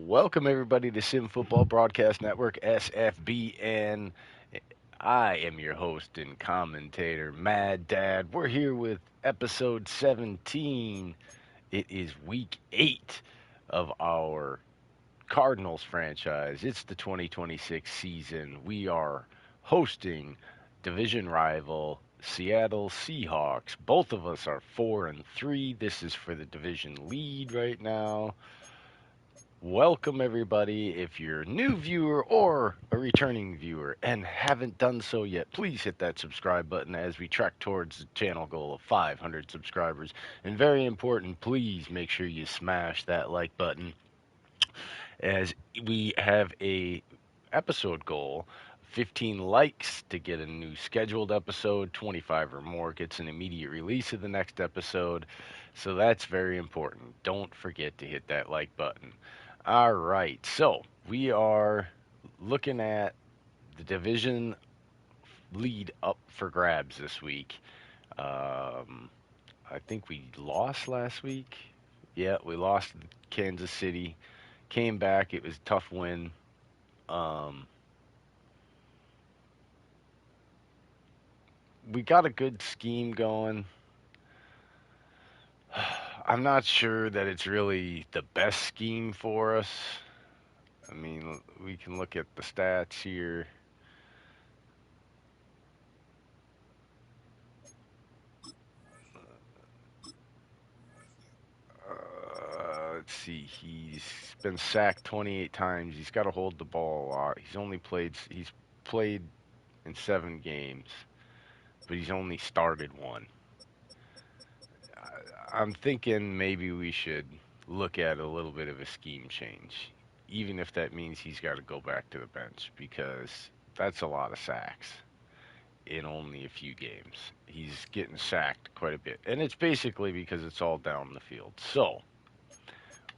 Welcome everybody to Sim Football Broadcast Network SFBN. I am your host and commentator, Mad Dad. We're here with episode 17. It is week 8 of our Cardinals franchise. It's the 2026 season. We are hosting division rival Seattle Seahawks. Both of us are 4 and 3. This is for the division lead right now. Welcome, everybody. If you're a new viewer or a returning viewer and haven't done so yet, please hit that subscribe button as we track towards the channel goal of 500 subscribers. And very important, please make sure you smash that like button as we have a episode goal. 15 likes to get a new scheduled episode, 25 or more gets an immediate release of the next episode. So that's very important. Don't forget to hit that like button. All right, so we are looking at the division lead up for grabs this week. I think we lost last week. Yeah, we lost to Kansas City. Came back. It was a tough win. Um, we got a good scheme going. I'm not sure that it's really the best scheme for us. I mean, we can look at the stats here. Let's see. He's been sacked 28 times. He's got to hold the ball a lot. He's played in 7 games, but he's only started one. I'm thinking maybe we should look at a little bit of a scheme change, even if that means he's got to go back to the bench because that's a lot of sacks in only a few games. He's getting sacked quite a bit, and it's basically because it's all down the field. So,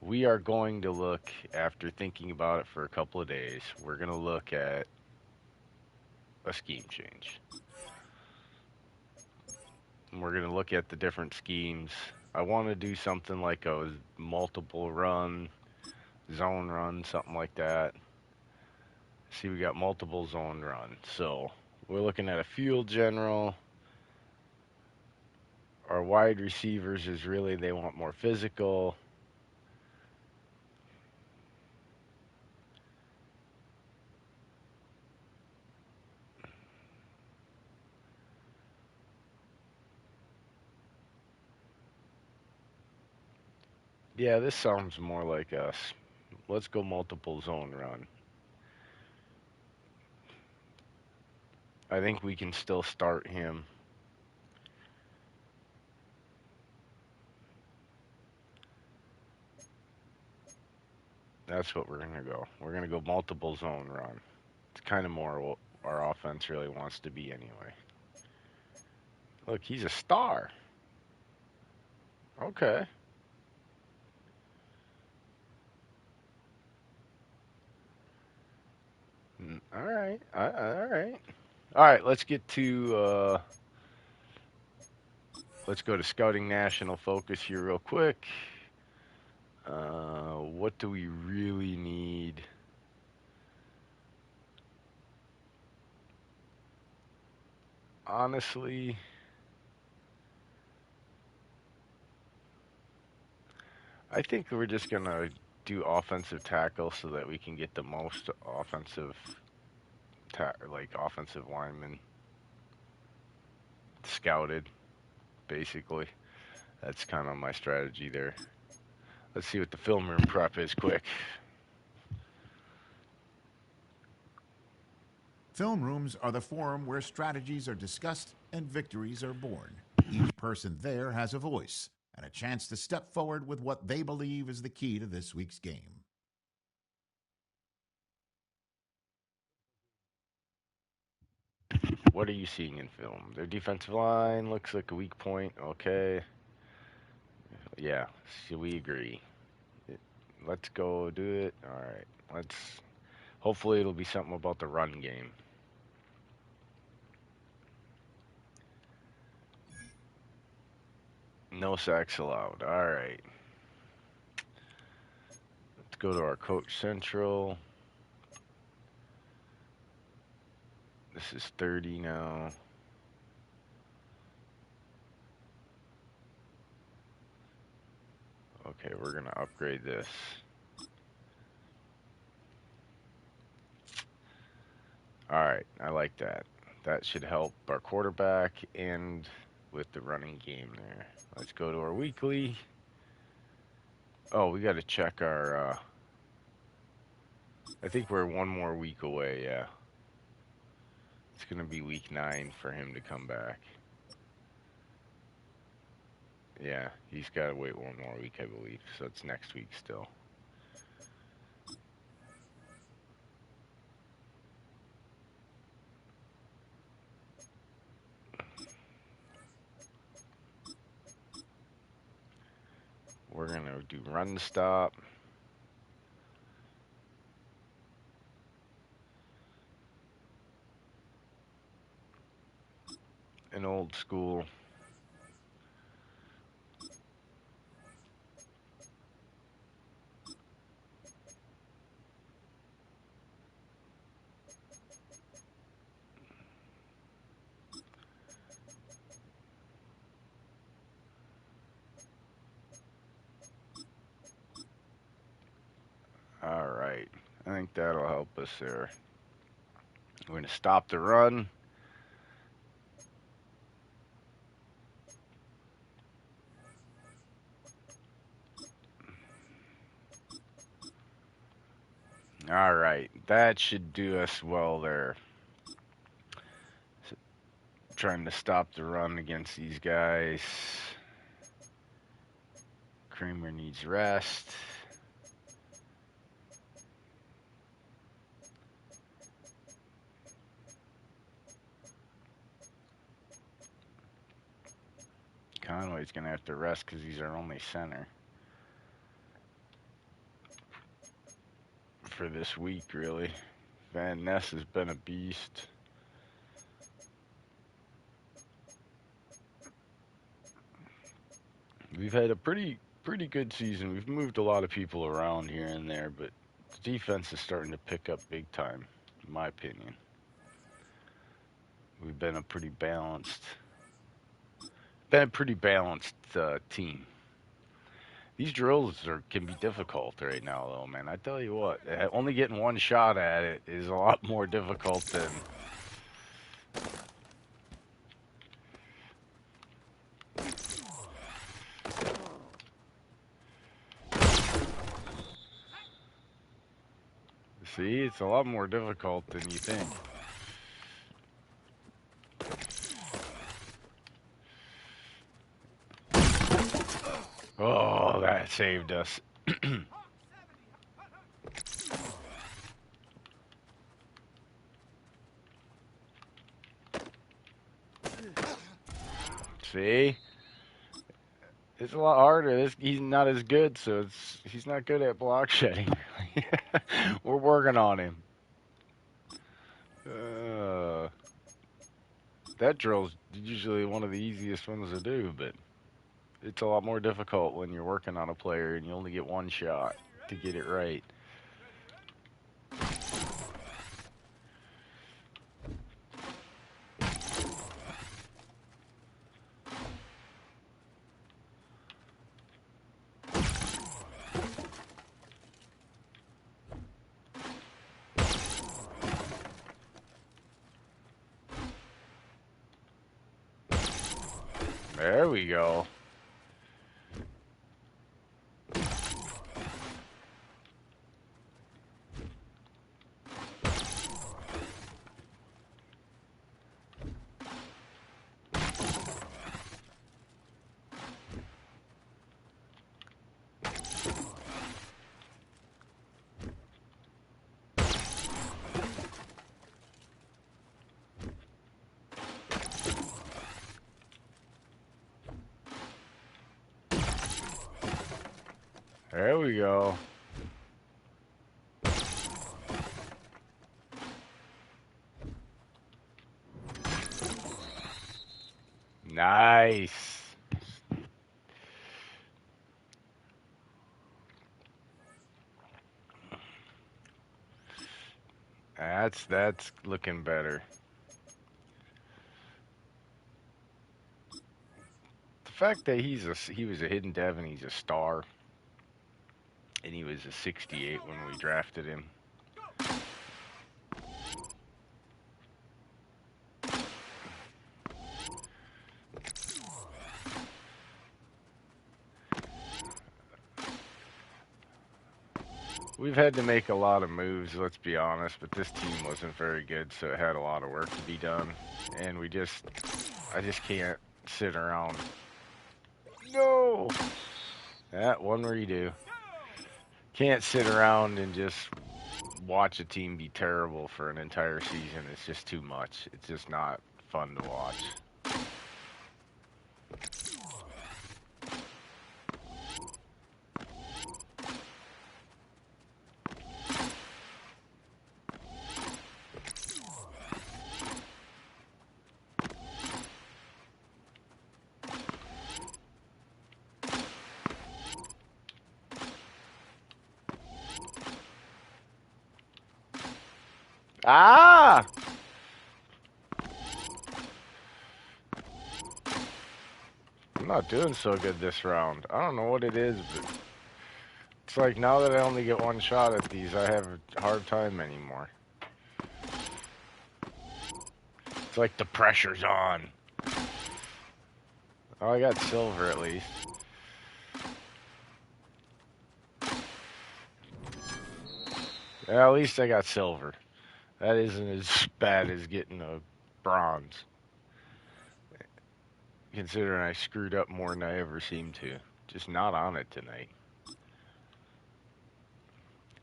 we are going to look, after thinking about it for a couple of days, we're going to look at a scheme change. And we're going to look at the different schemes. I want to do something like a multiple run, zone run, something like that. See, we got multiple zone run. So we're looking at a field general. Our wide receivers is really, they want more physical. Yeah, this sounds more like us. Let's go multiple zone run. I think we can still start him. That's what we're going to go. We're going to go multiple zone run. It's kind of more what our offense really wants to be anyway. Look, he's a star. Okay. All right. All right. All right, let's go to scouting national focus here real quick. What do we really need? Honestly, I think we're just gonna do offensive tackle so that we can get the most like offensive linemen scouted. Basically, that's kind of my strategy there. Let's see what the film room prep is quick. Film rooms are the forum where strategies are discussed and victories are born. Each person there has a voice and a chance to step forward with what they believe is the key to this week's game. What are you seeing in film? Their defensive line looks like a weak point. Okay. Yeah, so we agree. Let's go do it. All right. Let's. Hopefully, it'll be something about the run game. No sacks allowed. All right. Let's go to our Coach Central. This is 30 now. Okay, we're going to upgrade this. All right, I like that. That should help our quarterback and with the running game there. Let's go to our weekly. Oh, we got to check our. I think we're one more week away, yeah. It's going to be week 9 for him to come back. Yeah, he's got to wait one more week, I believe. So it's next week still. We're going to do run stop. An old school. All right. I think that'll help us there. We're going to stop the run. All right. That should do us well there. So, trying to stop the run against these guys. Kramer needs rest. Conway's going to have to rest because he's our only center for this week, really. Van Ness has been a beast. We've had a pretty good season. We've moved a lot of people around here and there, but the defense is starting to pick up big time, in my opinion. We've been a pretty balanced team. These drills can be difficult right now, though, man. I tell you what, only getting one shot at it is a lot more difficult than. See, it's a lot more difficult than you think. Oh, that saved us. See? It's a lot harder. He's not as good, so he's not good at block shedding. We're working on him. That drill's usually one of the easiest ones to do, but it's a lot more difficult when you're working on a player and you only get one shot to get it right. There we go. There we go. Nice. That's looking better. The fact that he was a hidden dev and he's a star, and he was a 68 when we drafted him. We've had to make a lot of moves, let's be honest, but this team wasn't very good, so it had a lot of work to be done. And I just can't sit around. No! That one redo. Can't sit around and just watch a team be terrible for an entire season. It's just too much. It's just not fun to watch. Ah! I'm not doing so good this round. I don't know what it is, but it's like now that I only get one shot at these, I have a hard time anymore. It's like the pressure's on. Oh, I got silver at least. Yeah, at least I got silver. That isn't as bad as getting a bronze. Considering I screwed up more than I ever seem to. Just not on it tonight.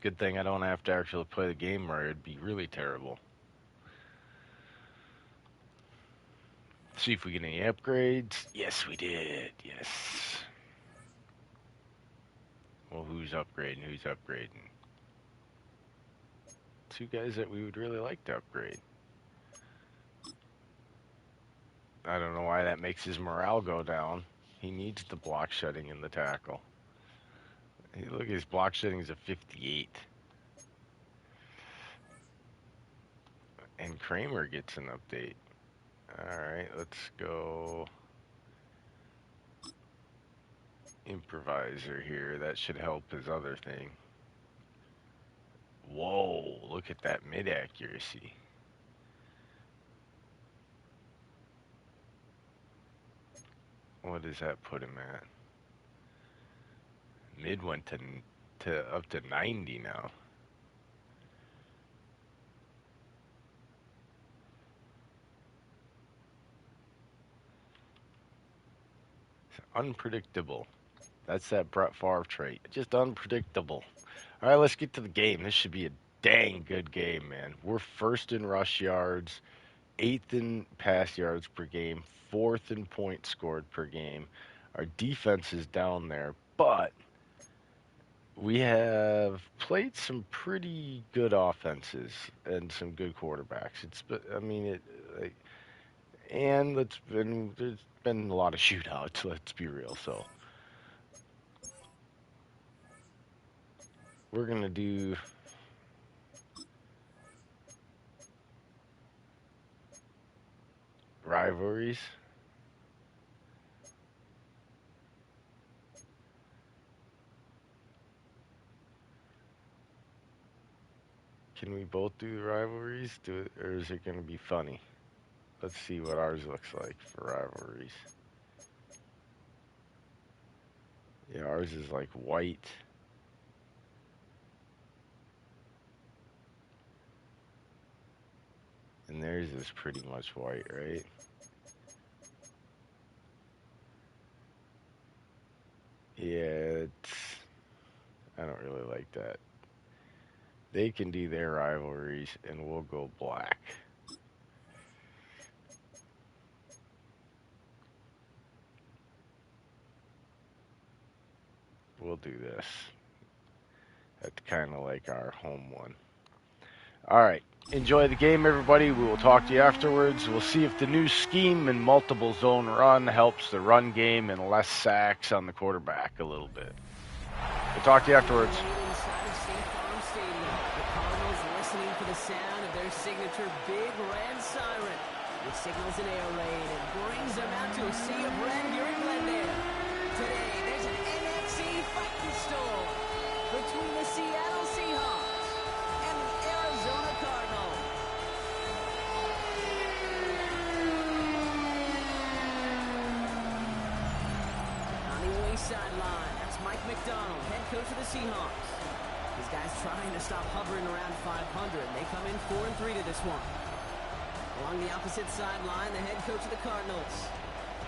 Good thing I don't have to actually play the game or it'd be really terrible. See if we get any upgrades. Yes, we did. Yes. Well, who's upgrading? Who's upgrading? Two guys that we would really like to upgrade. I don't know why that makes his morale go down. He needs the block shedding and the tackle. Hey, look, his block shedding is a 58. And Kramer gets an update. Alright, let's go improviser here. That should help his other thing. Whoa, look at that mid accuracy. What does that put him at? Mid went to up to 90 now. It's unpredictable. That's that Brett Favre trait. Just unpredictable. All right, let's get to the game. This should be a dang good game, man. We're first in rush yards, 8th in pass yards per game, 4th in points scored per game. Our defense is down there, but we have played some pretty good offenses and some good quarterbacks. And there's been a lot of shootouts. Let's be real. So we're gonna do rivalries. Can we both do the rivalries? Or is it gonna be funny? Let's see what ours looks like for rivalries. Yeah, ours is like white. And theirs is pretty much white, right? Yeah, I don't really like that. They can do their rivalries, and we'll go black. We'll do this. That's kind of like our home one. All right. Enjoy the game, everybody. We will talk to you afterwards. We'll see if the new scheme and multiple zone run helps the run game and less sacks on the quarterback a little bit. We'll talk to you afterwards. Inside of State Farm Stadium, the Cardinals listening for the sound of signature big red siren, which signals an air raid and brings them out to a sea of red here in Glendale. Today, there's an NFC fight to store between the Seattle Seahawks and the Arizona Cardinals. On the away sideline, that's Mike McDonald, head coach of the Seahawks. These guys trying to stop hovering around 500. They come in 4-3 to this one. Along the opposite sideline, the head coach of the Cardinals.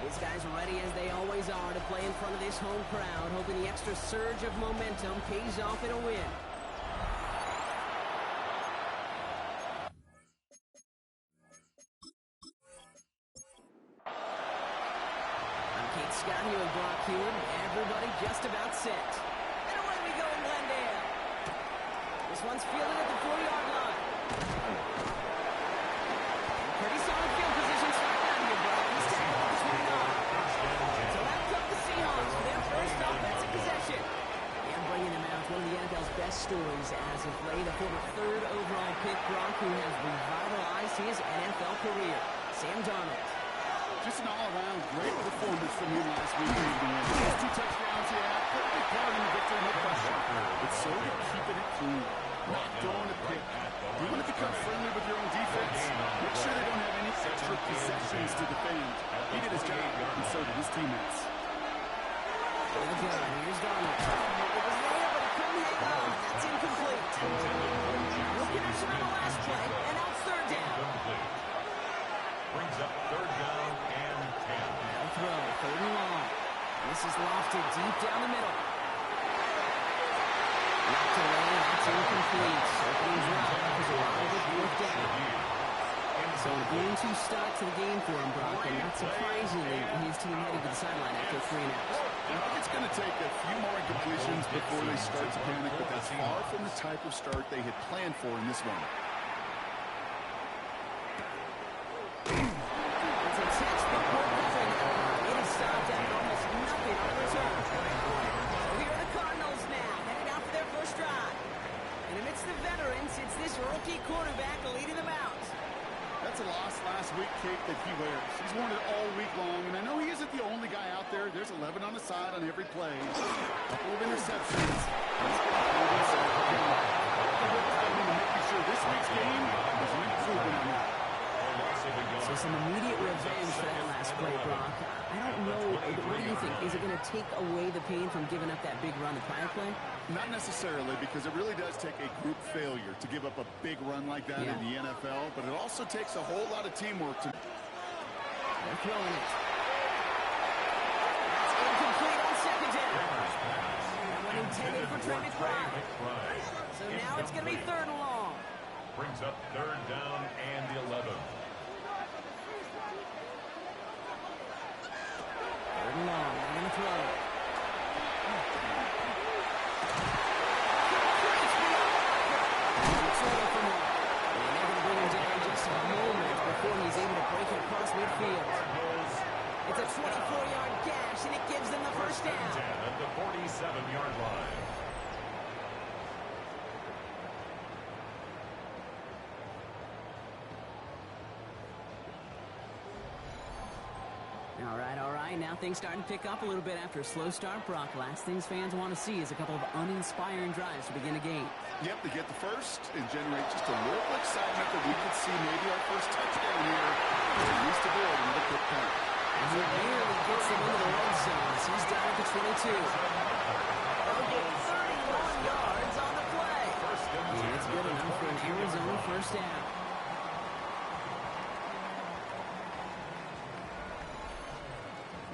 These guys ready as they always are to play in front of this home crowd, hoping the extra surge of momentum pays off in a win. I'm Kate Scott here with Brock Hewitt. Everybody just about set. And away we go in Glendale. This one's fielded at the 4-yard line. Pretty solid field position starting out here, Brock. He's tackled at the 29. So out come the Seahawks for their first offensive possession. And bringing him out, one of the NFL's best stories as of late, a former third overall pick, Brock, who has revitalized his NFL career. Sam Darnold. Just an all-around great performance from him last week. Those 2 touchdowns he had, put a big part in the victory, no question. But so did keeping it clean, not throwing a pick. You want to become friendly with your own defense? Make sure they don't have any extra possessions to defend. He did his job, and so did his teammates. Here's Darnold. It was there, but he couldn't hang on. That's incomplete. No connection on the last play, and now it's third down. Brings up third down and 10. Now throw, third and long. This is lofted deep down the middle. Knocked away, that's incomplete. Opening drive is arrived at fourth down. So a game 2 start to the game for him, Brock, and not surprisingly, his team headed to the sideline after 3 and outs. I think it's going to take a few more incompletions before they start to panic, but that's far from the type of start they had planned for in this one. It's a textbook work effort. It is stopped at almost nothing on return. So here are the Cardinals now, headed out for their first drive. And amidst the veterans, it's this rookie quarterback leading them out. That's a loss last week, Kate, that he wears. He's worn it all week long, and I know he isn't the only guy out there. There's 11 on the side on every play. A couple of interceptions. He's going to hold himself again. Making sure this week's game is an improvement on that. So some immediate revenge for that last play, Brock. I don't know, what do you think? Is it going to take away the pain from giving up that big run the prior play? Not necessarily, because it really does take a group failure to give up a big run like that in the NFL, but it also takes a whole lot of teamwork to... They're throwing it. That's incomplete on second down. That one intended for Trey McBride. So now it's going to be third and long. Brings up third down and 11. Third and long. They're going to throw it. Before he's able to break it across midfield. It's a 24-yard gash, and it gives them the first down. At the 47-yard line. All right. Now things starting to pick up a little bit after a slow start, Brock. Last things fans want to see is a couple of uninspiring drives to begin a game. Yep, they get the first and generate just a little excitement that we could see maybe our first touchdown here. At least a board, another quick punt. And he barely gets them into the red zone as he's down at the 22. They'll get 31 yards on the play. Yeah, it's good enough for an Arizona first down.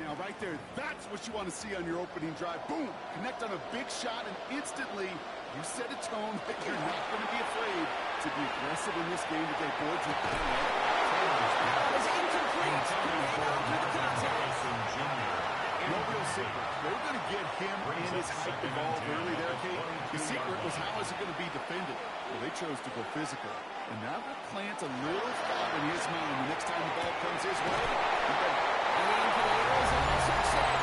Now, right there, that's what you want to see on your opening drive. Boom! Connect on a big shot, and instantly you set a tone that you're not going to be afraid to be aggressive in this game today. Boards are That was incomplete. Hang on to the contact. no real secret. They were going to get him and his height involved early there, Kate. The secret was how is he going to be defended? Well, they chose to go physical. And now they'll plant a little thought in his mind. The next time the ball comes his way, And in for the Arizona touchdown.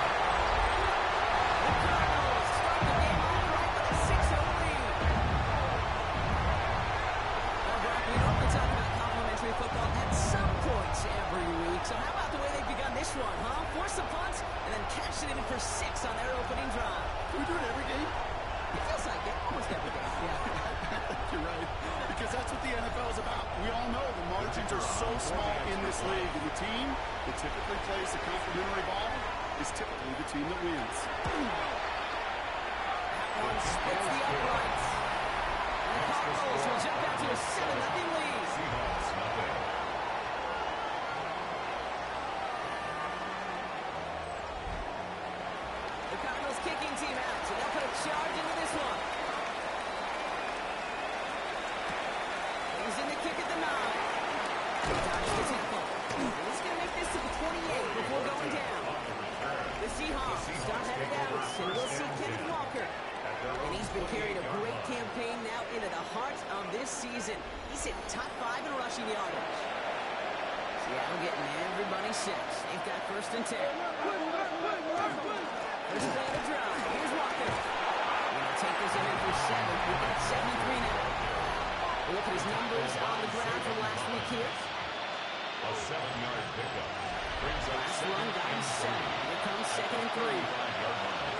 The Cardinals start the game off right with a 6-0 lead. Well, Brock, we normally talk about pushing it in for 6 on their opening drive. Can we do it every game? It feels like it almost every day. Yeah. You're right, because that's what the NFL is about. We all know the margins are so small in this league, and the team that typically plays the complementary ball is typically the team that wins. That one splits the uprights. And the Cardinals will jump out to a 7-0 lead. Seahawks, nothing. The Cardinals kicking team out, so they'll put a charge into this one. He's in the kick at the 9. Dodge the tackle. He's going to make this to the 28 before going down. The Seahawks start headed out, and we'll see Kenneth Walker. And he's been carrying a great campaign now into the heart of this season. He's hit top 5 in rushing yardage. Seattle getting everybody set. They've got 1st and 10. First play of the drive. Here's Walker. Gonna take this in for 7. We've got 73 now. Look at his numbers on the ground from last week here. A 7-yard pickup. Brings up Last run got him 7. Here comes 2nd and 3. 5-yard line.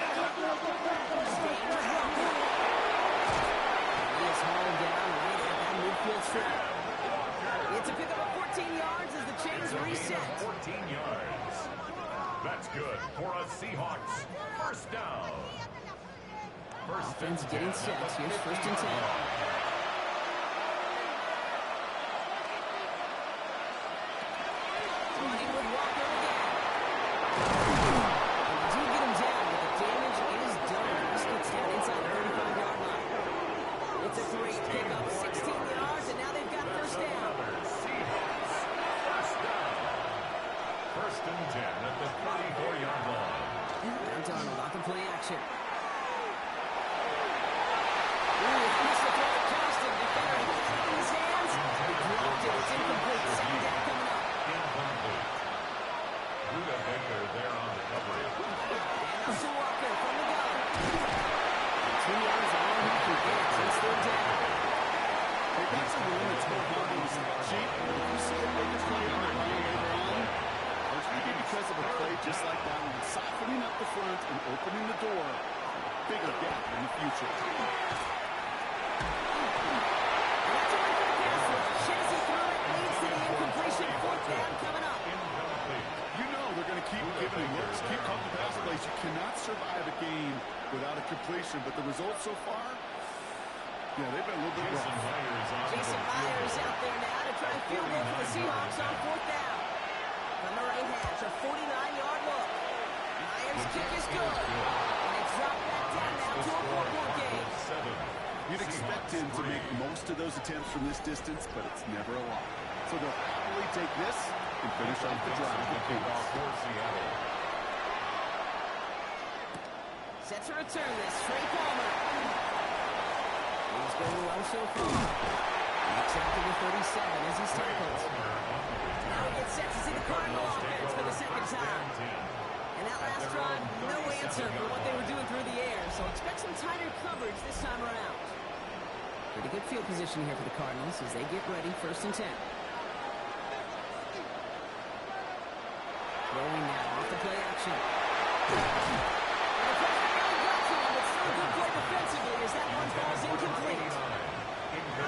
He is hauled down right at that midfield strap. It's a pickup of 14 yards as the chains reset. 14 yards. That's good for a Seahawks. First down. Offense getting set. Here's 1st and 10. Running with Walker again. And they do get him down, but the damage is done. This gets down inside the 35-yard line. It's a great pickup, 16 yards, and now they've got 1st down. Seahawks. First down. 1st and 10 at the 34-yard line. Now Donald off the play action. Missed the throw to Johnston. Defender had it in his hands. He dropped it. It's incomplete. 2nd down coming up. Incomplete. Buda Baker there on the coverage. And Russell Walker from the gun. 2 yards all he can get. It's 3rd down. Hey, that's a rule that's more harmless than cheap. But if you see a big play on the line later on, it's going to be because of a play just like that one, softening up the front and opening the door. Bigger gap in the future. You know they're going to keep giving him looks, keep calling the pass plays. You cannot survive a game without a completion, but the results so far, yeah, they've been a little bit Jason rough. Myers on Jason Myers out there now to try to field goal for the Seahawks on 4th down. From the right hash, a 49-yard look. Myers' kick is good. And it's dropped back down now to a 4-point game. You'd expect him to make most of those attempts from this distance, but it's never a lot. So they'll probably take this and finish off the drive with kickoff points. for Seattle. Set to return this, Trey Palmer. He's going well so far. Makes out to the 37 as he's tackled. Now he gets set to see the Cardinal offense for the 2nd time. And that last drive, no answer for what they were doing through the air, so expect some tighter coverage this time around. Pretty good field position here for the Cardinals as they get ready, 1st and 10. Throwing now off the play action. And the pressure really got to him, but still a good play defensively as that one falls incomplete.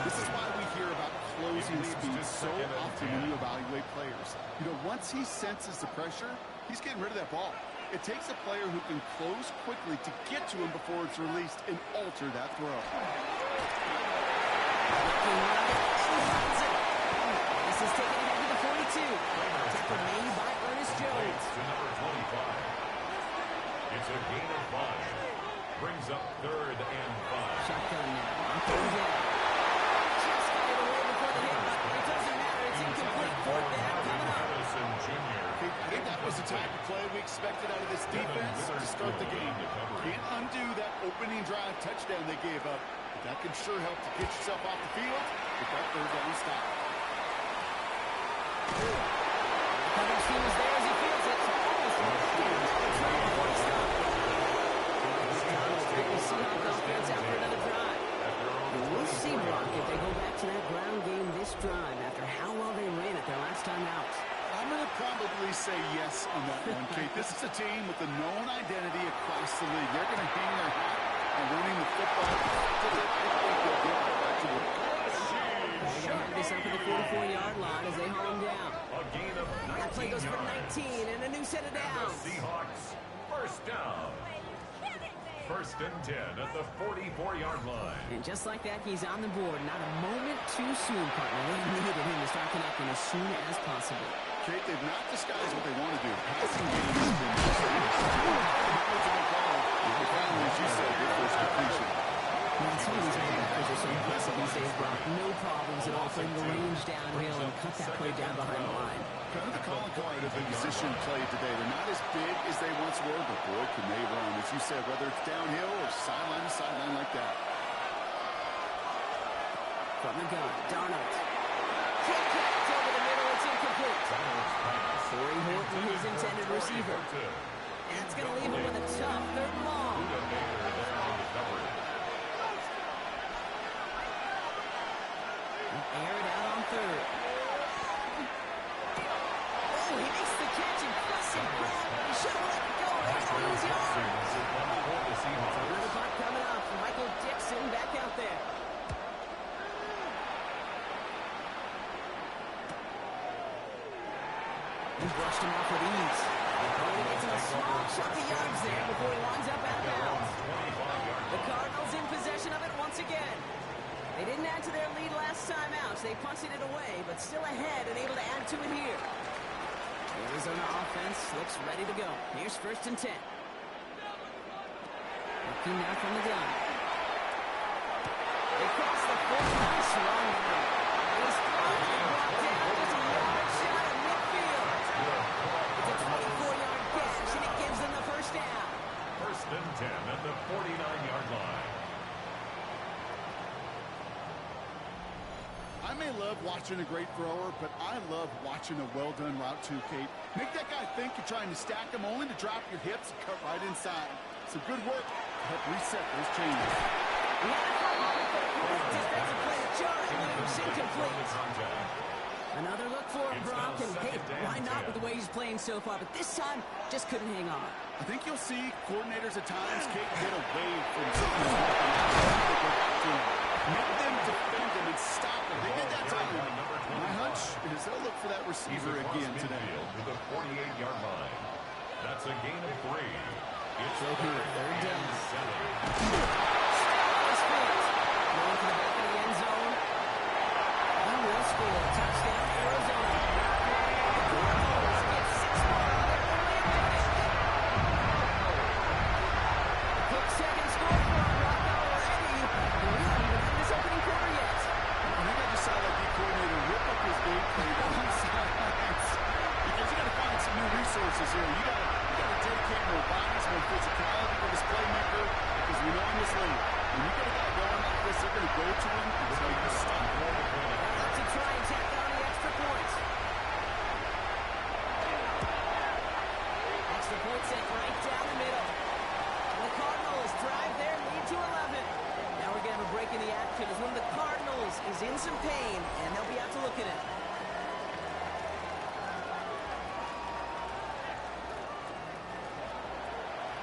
This is why we hear about closing speed so often when you evaluate players. You know, once he senses the pressure, he's getting rid of that ball. It takes a player who can close quickly to get to him before it's released and alter that throw. This is taken ahead to the 42. Tackle made by Ernest Jones. To number 25. It's a gain of 5. Brings up 3rd and 5. Shotgun now. On 3rd down. Just got it away before the hit, but it doesn't matter. It's incomplete. 4th down coming up. Madison Jr. I think that was the type of play we expected out of this defense to start the game. Can't undo that opening drive touchdown they gave up. But that can sure help to get yourself off the field with that 3rd down stop. Coverage team is there as he fields it. Almost right here. It's right before he stopped. Take the Seahawks offense out for another drive. And we'll see, Brock, if they go back to that ground game this drive after how well they ran it their last time out. I I'm going to probably say yes on that one, Kate. This is a team with a known identity across the league. They're going to hang their hat on winning the football. This up at the 44-yard line as they haul him down. A gain of 19 That play goes for yards. 19 and a new set of And the downs. Seahawks, first down. First and 10 at the 44-yard line. And just like that, he's on the board. Not a moment too soon, partner. They needed him to start connecting as soon as possible. Kate, they've not disguised what they want to do. Passing game has been finally, as you said, their first completion. Man, some of these linebackers are so impressive these days, Brock. No problems at all playing the range downhill and cut that play down behind the line. Kind of the calling card of the position play today. They're not as big as they once were, but boy, can they run. As you said, whether it's downhill or sideline to sideline like that. From the gun, Darnold. Kick kicked over the middle, it's incomplete. Corey Horton, his intended receiver. And it's going to leave him with a tough third and long. Air it out on third. Oh, he makes the catch. Impressive grab. He should have let it go. There's all his yards. Another punt coming up. Michael Dixon back out there. He brushed him off with ease. And he gets him a small chunk of yards there before he winds up out of bounds. The Cardinals in possession of it once again. They didn't add to their lead last time out, so they punted it away, but still ahead and able to add to it here. The Arizona offense looks ready to go. Here's first and 10. Looking now from the gun. They cross the 49. Strong now. He's thrown and brought down just a yard shot at midfield. It's a 24-yard catch, and it gives them the first down. First and 10 at the 49-yard line. I may love watching a great thrower, but I love watching a well-done route too, Kate. Make that guy think you're trying to stack him, only to drop your hips and cut right inside. Some good work to help reset those changes. Defensive play to Jarrett Williams, incomplete. Another look for him, Brock, and hey, why not with the way he's playing so far? But this time, just couldn't hang on. I think you'll see coordinators at times, Kate, get away from something to make them defend him and stop him. They did that time. My hunch is they'll look for that receiver again today. To the 48-yard line. That's a gain of 3. It's So here, third down. 7. Going to the back of the end zone. He will score. Touchdown, Arizona. The Cardinals get 6 more on their early advantage. A quick second score for him, Brock, already. And we haven't even had this opening quarter yet. I think I just saw that D coordinator rip up his game plan on sidelines. Because you got to find some new resources here. You got to dedicate more bodies, more physicality for this playmaker. Because we know in this league, when you get a guy going like this, they're going to go to him until you stop him. They'll look to try and tack on the extra point. Extra point set right down the middle. And the Cardinals drive their lead to 11. Now we're going to have a break in the action as one of the Cardinals is in some pain, and they'll be out to look at it.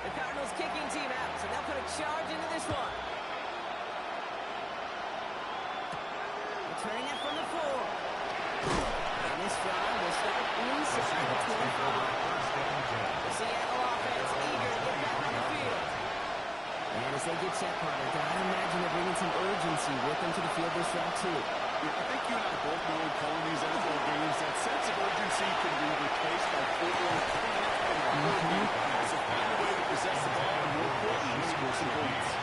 The Cardinals kicking team out, so they'll put a charge into this one. Returning it from the 4. And this drive will start inside the 25. The Seattle offense eager to get back on the field. And as they get set, partner, I imagine they're bringing some urgency with them to the field this round, too. Yeah, I think you and I both know in calling these NFL games that sense of urgency can be replaced by full-blown panic and hurry. So find a way to possess the ball and more importantly, score some points.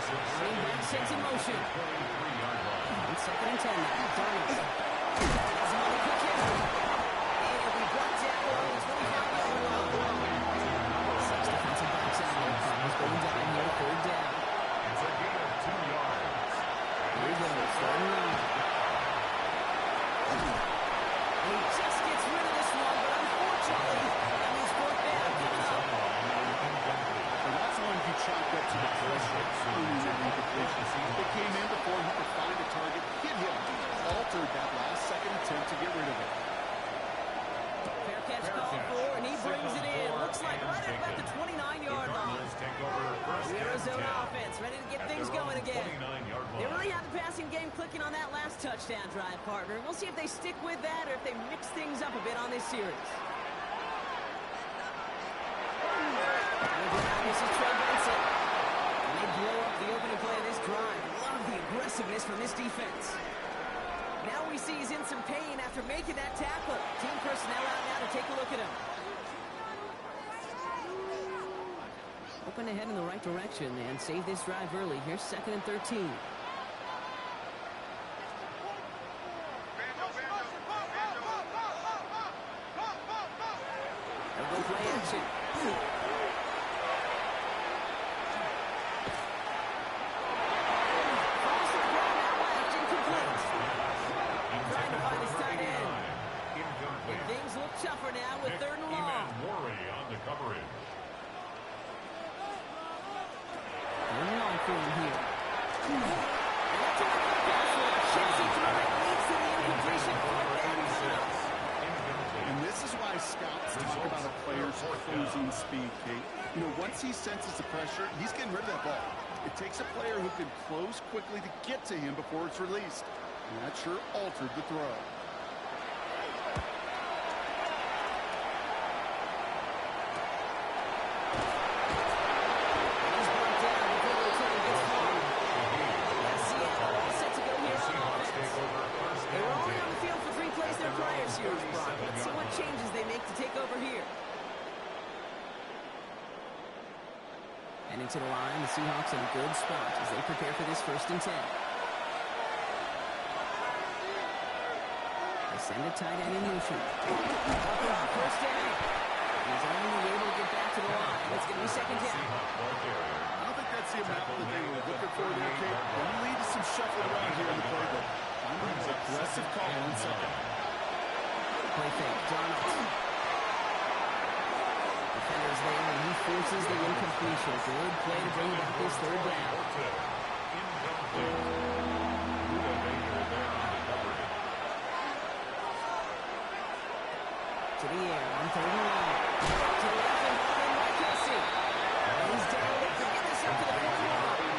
Running back sets in motion. On second and 10 now. Darnold. Has him on the quick hit. And he'll be brought down along the 25-yard line. 6 defensive backs out there. Cardinals going down here, third down. It's a gain of 2 yards. Here he goes, third and 9. He just gets rid of this brings it in. Looks like right at about the 29-yard line. The Arizona offense ready to get things going again. They really have the passing game clicking on that last touchdown drive, partner. We'll see if they stick with that or if they mix things up a bit on this series. This is Trey Benson. And they blow up the opening play of this drive. Love the aggressiveness from this defense. Now we see he's in some pain after making that tackle. Team personnel out now to take a look at him. Hoping to head in the right direction and save this drive early. Here's 2nd and 13. They'll go play action. Tougher now with 3rd and long. On the coverage. 3rd and long for him here. And that's a good pass. Shifty through it, leads to the incompletion. And this is why scouts talk about a player's closing speed, Kate. You know, once he senses the pressure, he's getting rid of that ball. It takes a player who can close quickly to get to him before it's released. And that sure altered the throw. Let's see what changes they make to take over here. Heading to the line, the Seahawks in a good spot as they prepare for this 1st and 10. They send a tight end in motion. First down. He's only able to get back to the line. It's going to be 2nd down. I don't think that's the amount that they were looking for there, Kate. Going to lead to some shuffling around here in the playbook. I'm going to aggressive call on 2nd. Play fake. Donald. Defenders there, and he forces the incompletion. Good play to bring back this 3rd down. To the air on 3rd and long. To the left and ball in by Kelsey. He's down. They can get this up to the 41.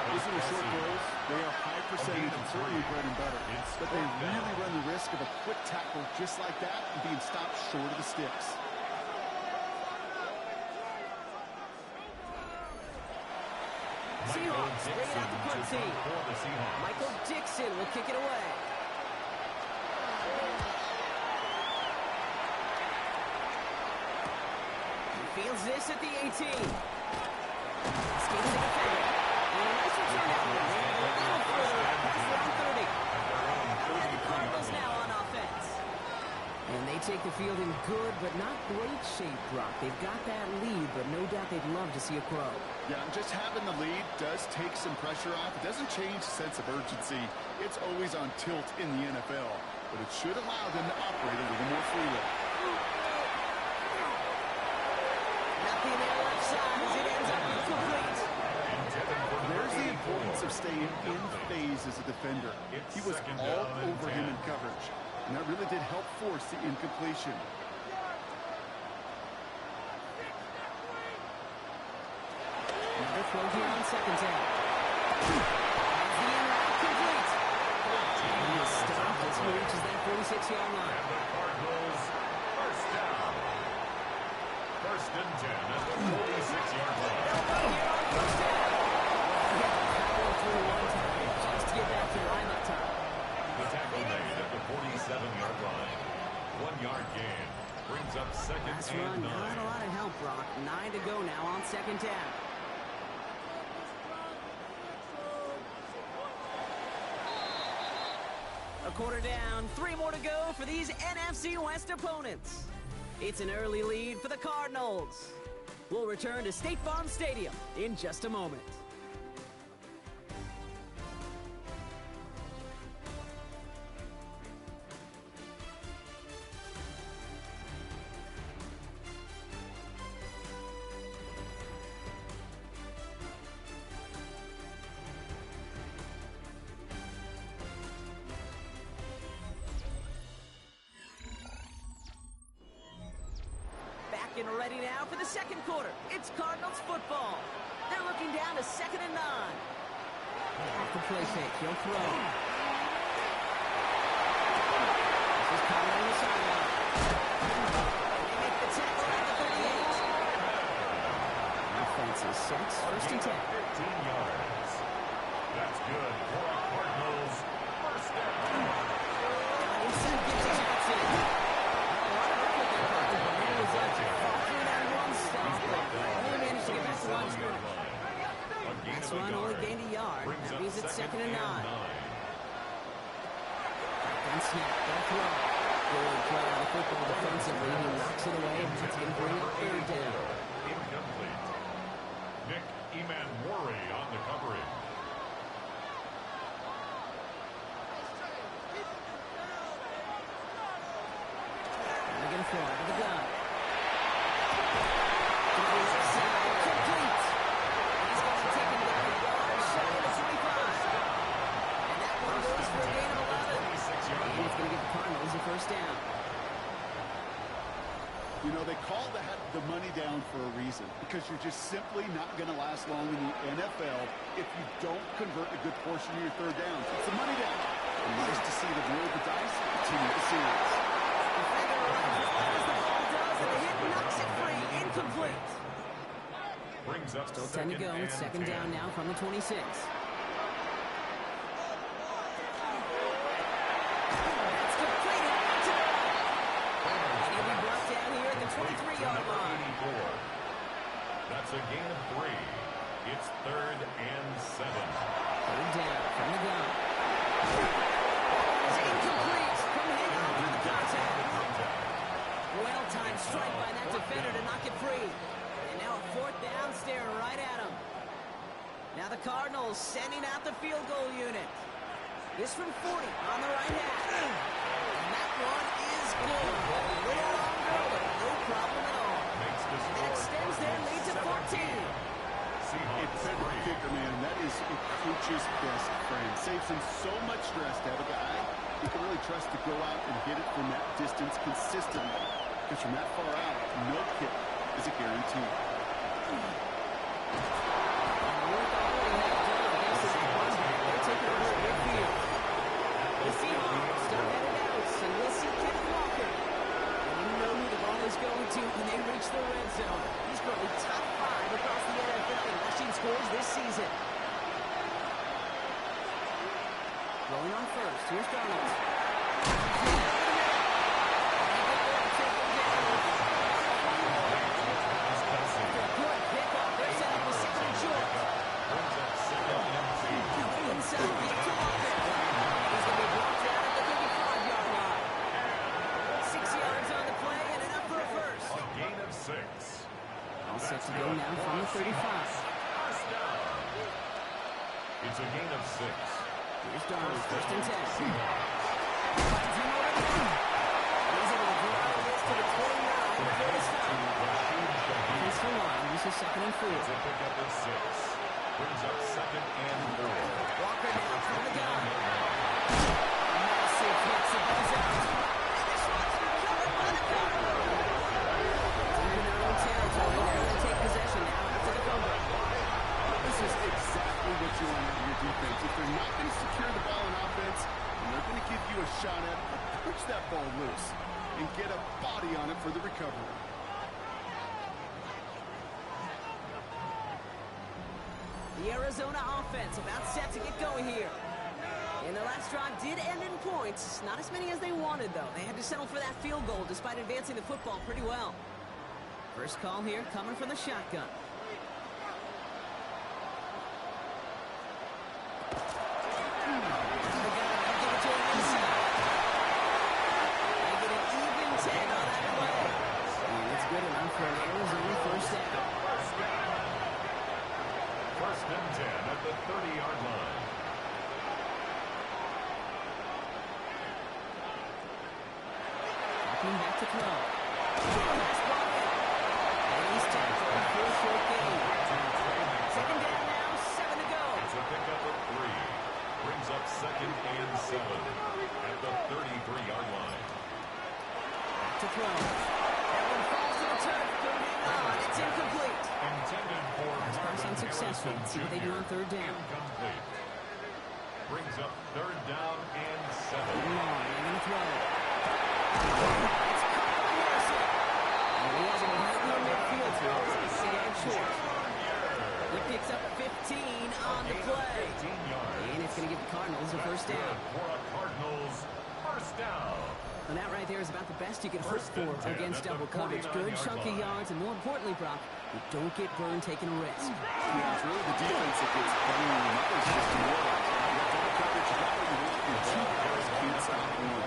These are short throws. They are high percentage and certainly bread and butter. But they really run the risk of a quick tackle just like that and being stopped short of the sticks. Seahawks bring it out the punt team. Michael Dixon will kick it away. He fields this at the 18. Skates to defender. And a nice return out there. A little further past round 30. And the Cardinals now on offense. And they take the field in good but not great shape, Brock. They've got that lead, but no doubt they'd love to see a crow. Yeah, just having the lead does take some pressure off. It doesn't change the sense of urgency. It's always on tilt in the NFL, but it should allow them to operate a little more freely. Nothing there left side as it ends up incomplete. There's the importance of staying in phase as a defender. He was all over him in coverage, and that really did help force the incompletion. Another throw here on 2nd down. The in route complete. And he is stopped as he reaches that 46-yard line. And the Cardinals, 1st down. 1st and 10 at the 46-yard line. They'll go here on 1st down. He had to power through one time just to get back to the line that time. The tackle made at the 47-yard line. 1-yard gain. Brings up 2nd Last and run, 9. not a lot of help, Brock. 9 to go now on 2nd down. A quarter down, 3 more to go for these NFC West opponents. It's an early lead for the Cardinals. We'll return to State Farm Stadium in just a moment. ready now for the second quarter. It's Cardinals football. They're looking down to 2nd and 9. Off the play fake, he'll throw. This is Conner on the sideline. They make the tackle at the 38. Offense is 6, 1st and 10. 15 yards. That's good for the Cardinals. First down. Inside gets to Jackson. A lot of effort there, Parker, but he was able to fall through that one stop. Only managed to get back to line of scrimmage. That's run only gained a yard. That means it's 2nd and 9. Back snap, they'll throw. Good play on the football defensively. He knocks it away, and that's going to bring up 3rd down. Incomplete. Nick Emanwari on the coverage. They're going to throw out of the gun. To the left side, complete. He's going to take him down a yard shy of the 25. And that one goes for a gain of 11. And it's going to get the Cardinals a 1st down. You know, they call that the money down for a reason, because you're just simply not going to last long in the NFL if you don't convert a good portion of your 3rd downs. It's the money down. And nice to see them roll the dice and continue the series. Defender runs as hard as the ball does, and the hit knocks it free. Incomplete. Brings up Still 10 to go. It's 2nd down now from the 26. That's completed. And he'll be brought down here at the 23-yard line. That's a gain of 3. It's 3rd and 7. 3rd down from the gun. It's incomplete. From hang on through the contact. Well-timed strike by that defender to knock it free. And now a 4th down staring right at him. Now the Cardinals sending out the field goal unit. This from 40 on the right hand. And that one is good. A little longer, but no problem at all. And that extends their lead to 14. It's every kicker, man. That is a coach's best friend. Saves him so much stress to have a guy he can really trust to go out and hit it from that distance consistently. Because from that far out, no kick is a guarantee. They're taking over at midfield. The Seahawks still headed out, and we'll see Kenneth Walker. And you know who the ball is going to when they reach the red zone. He's currently top 5 across the NFL in rushing scores this season. Rolling on first. Here's Donald. Set to go now from the 35. It's a gain of 6. Here's Donald, 1st and 10. He's able to drive this to the 29 before the stop. Offense for 1. This is 2nd and 4. It's a pickup of 6. Brings up 2nd and 4. Walker now from the gun. Massive hits the buzz out. And this one's recovered by the Cardinals. It's in their own territory. They're going to take possession now after the fumble. This is exactly what you want out of your defense. If they're not going to secure the ball in offense, and they're going to give you a shot at it, push that ball loose and get a body on it for the recovery. The Arizona offense about set to get going here. And the last drive did end in points. Not as many as they wanted, though. They had to settle for that field goal despite advancing the football pretty well. First call here coming from the shotgun. Good enough for an Arizona 1st down. First and 10 at the 30-yard line. Walking back to throw. And he's tackled for a short gain. 2nd down now, 7 to go. It's a pickup of 3. Brings up 2nd and 7 at the 33-yard line. Back to throw. That one falls to the turf. Couldn't hang It's incomplete. Intended for Pass Marvin unsuccessful. Harrison See what they do on Jr. third down. Incomplete. Brings up third down and 7. Lamar, they're going to throw. It's caught by Harrison. And he has him right near midfield here. He's scared short. He picks up 15 on the play. 15 yards. And it's going to give the Cardinals a first down. For a Cardinals first down. And that right there is about the best you can hope for against double coverage. Good chunky yards, and more importantly, Brock, you don't get burned taking a risk. Yeah, it's really the defense that gets burned. That was just demoralizing. You got double coverage, you got what you want. Your two guys can't stop one.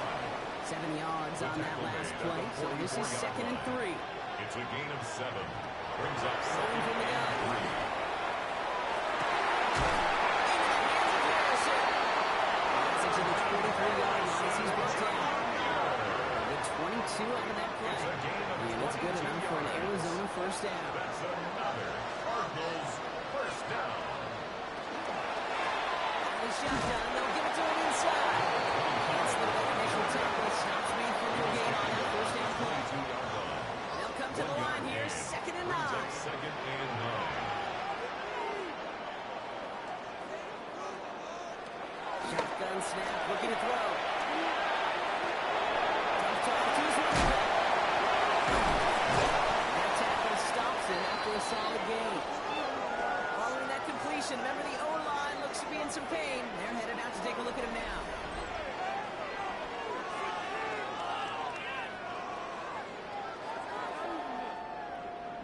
7 yards on that last play, so this is 2nd and 3. It's a gain of 7. Brings up Going second from the gun. and 3. Into the 43-yard line as he's brought down. Get 22 out of that play. And it's good enough for an Arizona first down. That's another Cardinals first down. The shotgun, they'll give it to him inside. That's the initial tackle. Stops me from the game on that first down play. 2-yard line. They'll come to the line here, 2nd and 9. Brings up second and 9. Shotgun snap, looking to throw. Tough talk to his running back. That tackle stops it after a solid gain. Following that completion, remember the O-line looks to be in some pain. They're headed out to take a look at him now.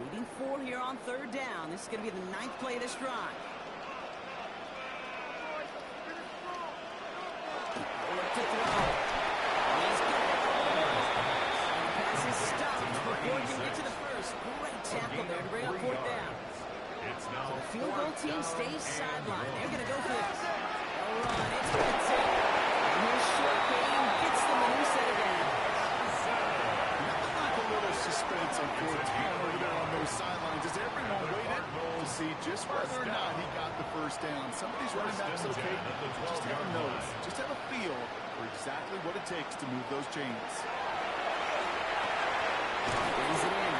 Leading 4 here on third down. This is going to be the 9th play of this drive. Look to throw. He's good. And the pass is stopped before he can get to the first. Great tackle there to bring up 4th down. It's now So the field goal team stays sidelined. They're going to go for this. They'll run. It's Benson. And here's short game. Gets them a new set of downs. Like a little suspense on 4th down over there on those sidelines as everyone waited to see just whether or not he got the first down. Some of these running backs, okay, just have a nose, just have a feel for exactly what it takes to move those chains. Brings it in.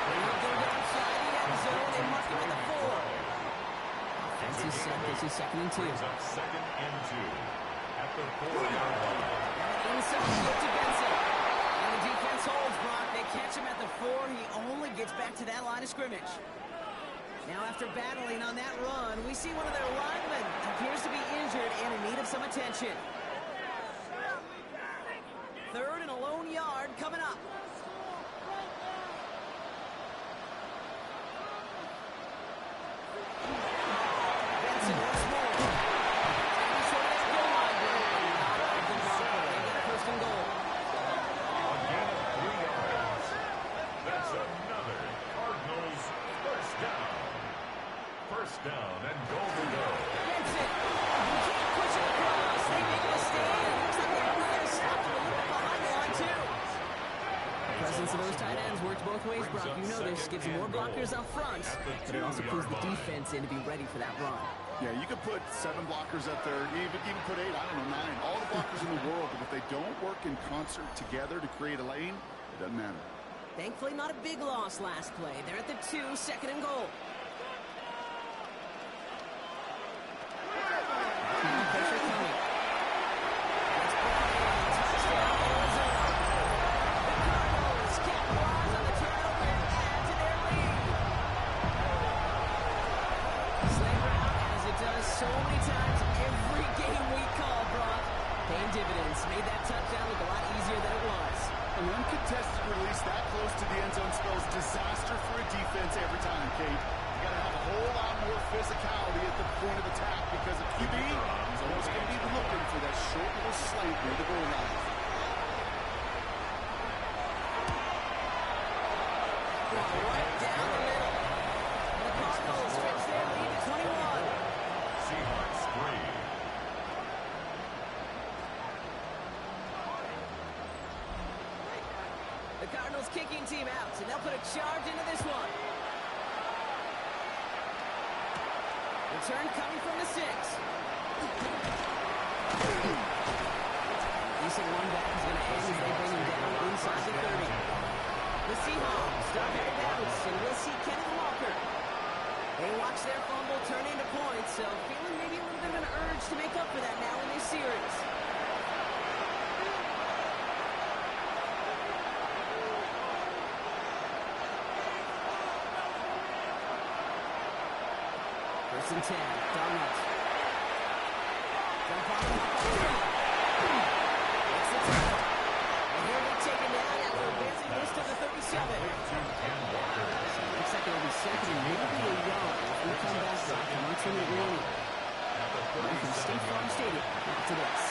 They're not going outside the end zone. They mark him at the 4. Offense is set. This is 2nd and 2. brings up second and 2 at the 4-yard line. Inside, look to Benson. And the defense holds, Brock. They catch him at the 4. He only gets back to that line of scrimmage. Now, after battling on that run, we see one of their linemen appears to be injured and in need of some attention. 3rd and a lone yard coming up. Benson once more. Taking short of that goal line. They got a 1st and goal. A gain of 3 yards. That's another Cardinals first down. First down and goal to go. Benson. You can't push it across. They make a mistake. Looks like they're going to stop him a little bit behind the line, too. The presence of those tight ends works both ways, Brock. You know this. Gives you more blockers up front, but it also pulls the defense in to be ready for that run. Yeah, you could put 7 blockers up there, even put 8, I don't know, 9, all the blockers in the world, but if they don't work in concert together to create a lane, it doesn't matter. Thankfully, not a big loss last play. They're at the 2, 2nd and goal. Now pressure coming. It's brought in. Touchdown, Arizona. The Cardinals capitalize on the turnover and add to their lead. Slay route, as it does so many times every game we call, Brock. Paying dividends. Made that touchdown look a lot easier than it was. An uncontested release that close to the end zone spells disaster for a defense every time, Kate. You got to have a whole lot more physicality at the point of attack because a QB is always going to be looking for that short little slant near the goal line. Right down the middle. The Cardinals stretch their lead to 21. Seahawks 3. The Cardinals kicking team out, and they'll put a charge into this one. Return coming from the 6. Decent one back is going to end as they bring him down inside the 30. The Seahawks start heading bounce and so feeling maybe a little bit of an urge to make up for that now in this series. First and 10, Donald. Jump on the Makes the tackle. And he'll get taken down after advancing this to the 37. Looks like it'll be second and maybe a yard if we come back from 1 minute remaining. From State Farm Stadium, back to this.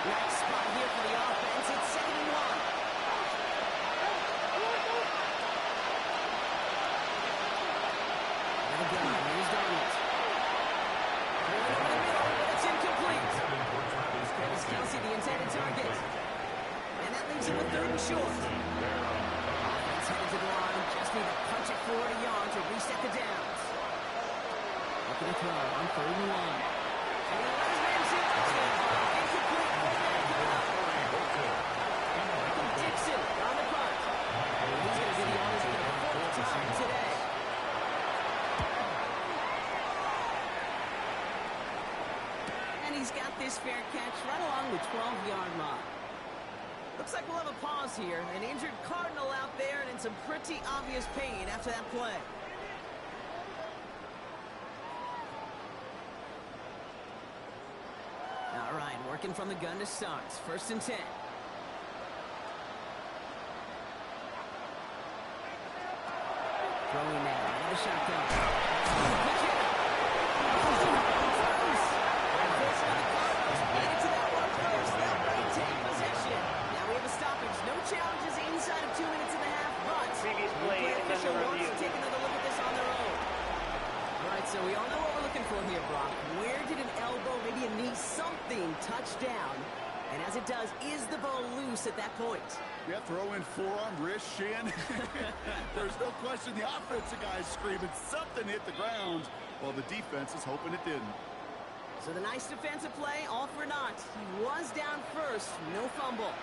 Nice spot here for the offense. It's 2nd and 1. And again, here's Donald. It's incomplete. Travis Kelce, the intended target. And that leaves him with 3rd and short. Offense headed to the line. Just need to punch it forward a yard to reset the downs. Looking to throw on 3rd and 1. And he let his man shoot. Incomplete. Dixon on the punt. He's going to be the honors for the 4th time today. And he's got this fair catch right along the 12-yard line. Looks like we'll have a pause here. An injured Cardinal out there and in some pretty obvious pain after that play. All right, working from the gun to start. 1st and 10. Throwing now. Another shotgun. Pitch it. No challenges inside of 2 minutes and a half, but previous play is official under wants review. to take another look at this on their own. All right, so we all know what we're looking for here, Brock. Where did an elbow, maybe a knee, something touch down? And as it does, is the ball loose at that point? Yeah, throw in forearm, wrist, shin. There's no question the offensive guy's screaming something hit the ground while the defense is hoping it didn't. So the nice defensive play, all for naught. He was down first, no fumble.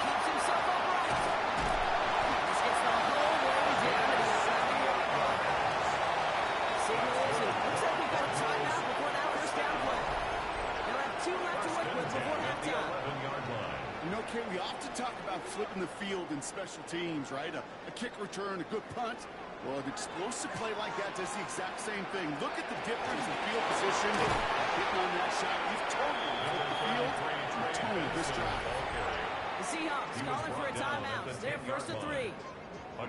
Keeps himself upright. This gets the whole way down to the 7-yard line. Signal is, it looks like we've got a timeout before that first down play. They'll have 2 left to work with before halftime. You know, Kay, we often talk about flipping the field in special teams, right? A kick return, a good punt. Well, an explosive play like that does the exact same thing. Look at the difference in field position. Hitting on that shot, you've totally flipped the field. You've totally this drive. The Seahawks calling for a timeout. They're 1st and 3.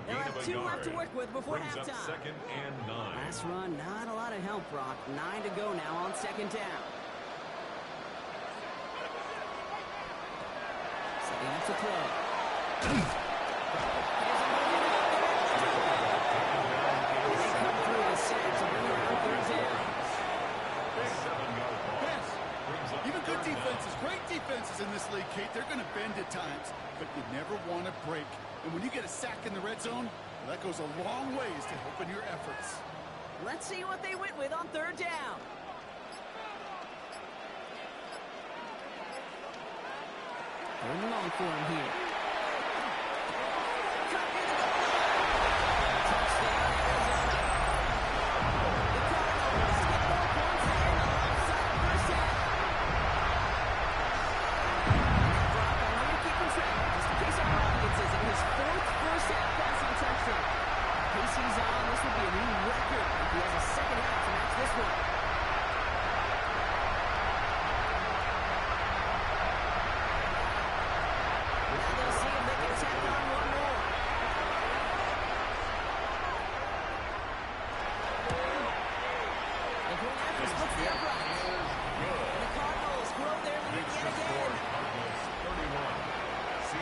They'll have 2 left to work with before halftime. 2nd and 9. Last run, not a lot of help, Brock. 9 to go now on 2nd down. Setting up to throw. Even good defenses, great defenses in this league, Kate, they're going to bend at times, but you never want to break. And when you get a sack in the red zone, well, that goes a long ways to helping your efforts. Let's see what they went with on 3rd down. Third and long for him here. Touchdown, Arizona. The Cardinals get more points there in the left side of first half. Now, Brock, I know you're keeping track, just in case our audience is in his 4th first half passing touchdown. Casey's on. This would be a new record if he has a second half to match this one. Now they'll see if they can tack on one more. The point after splits the upright. And the Cardinals grow their lead yet again.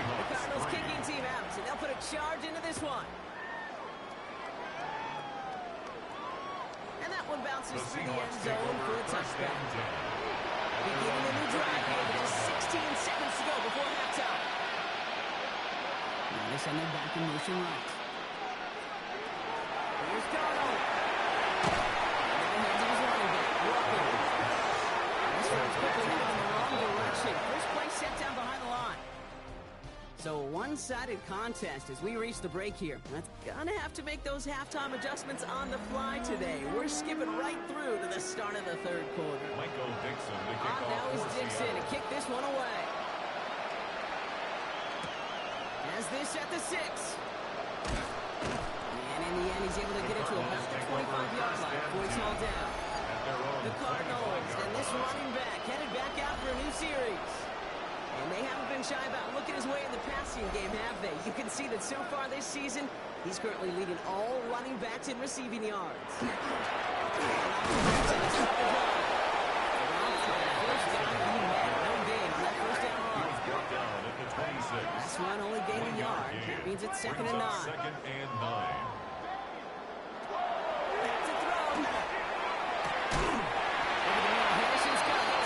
The Cardinals kicking team out, so they'll put a charge into this one. And that one bounces through the end zone for a touchdown. Beginning a new drive here with just 16 seconds to go before halftime. Now they send them back in motion right. Here's Donald. Into the hands of his running back, Walker. This one's quickly headed in the wrong direction. First play set down behind the line. So one-sided contest as we reach the break here. That's gonna have to make those halftime adjustments on the fly today. We're skipping right through to the start of the third quarter. Michael Dixon to kick off Now is for Dixon to Seattle. kick this one away. Has this at the 6. And in the end, he's able to get it to about the 25-yard line before he's hauled down. At their own The Cardinals 25-yard and this line. running back headed back out for a new series. And they haven't been shy about looking his way in the passing game, have they? You can see that so far this season, he's currently leading all running backs in receiving yards. This one only gained a yard. That means it's second and 9. Second and 9. That's a throw. Over the middle, Harrison's got it.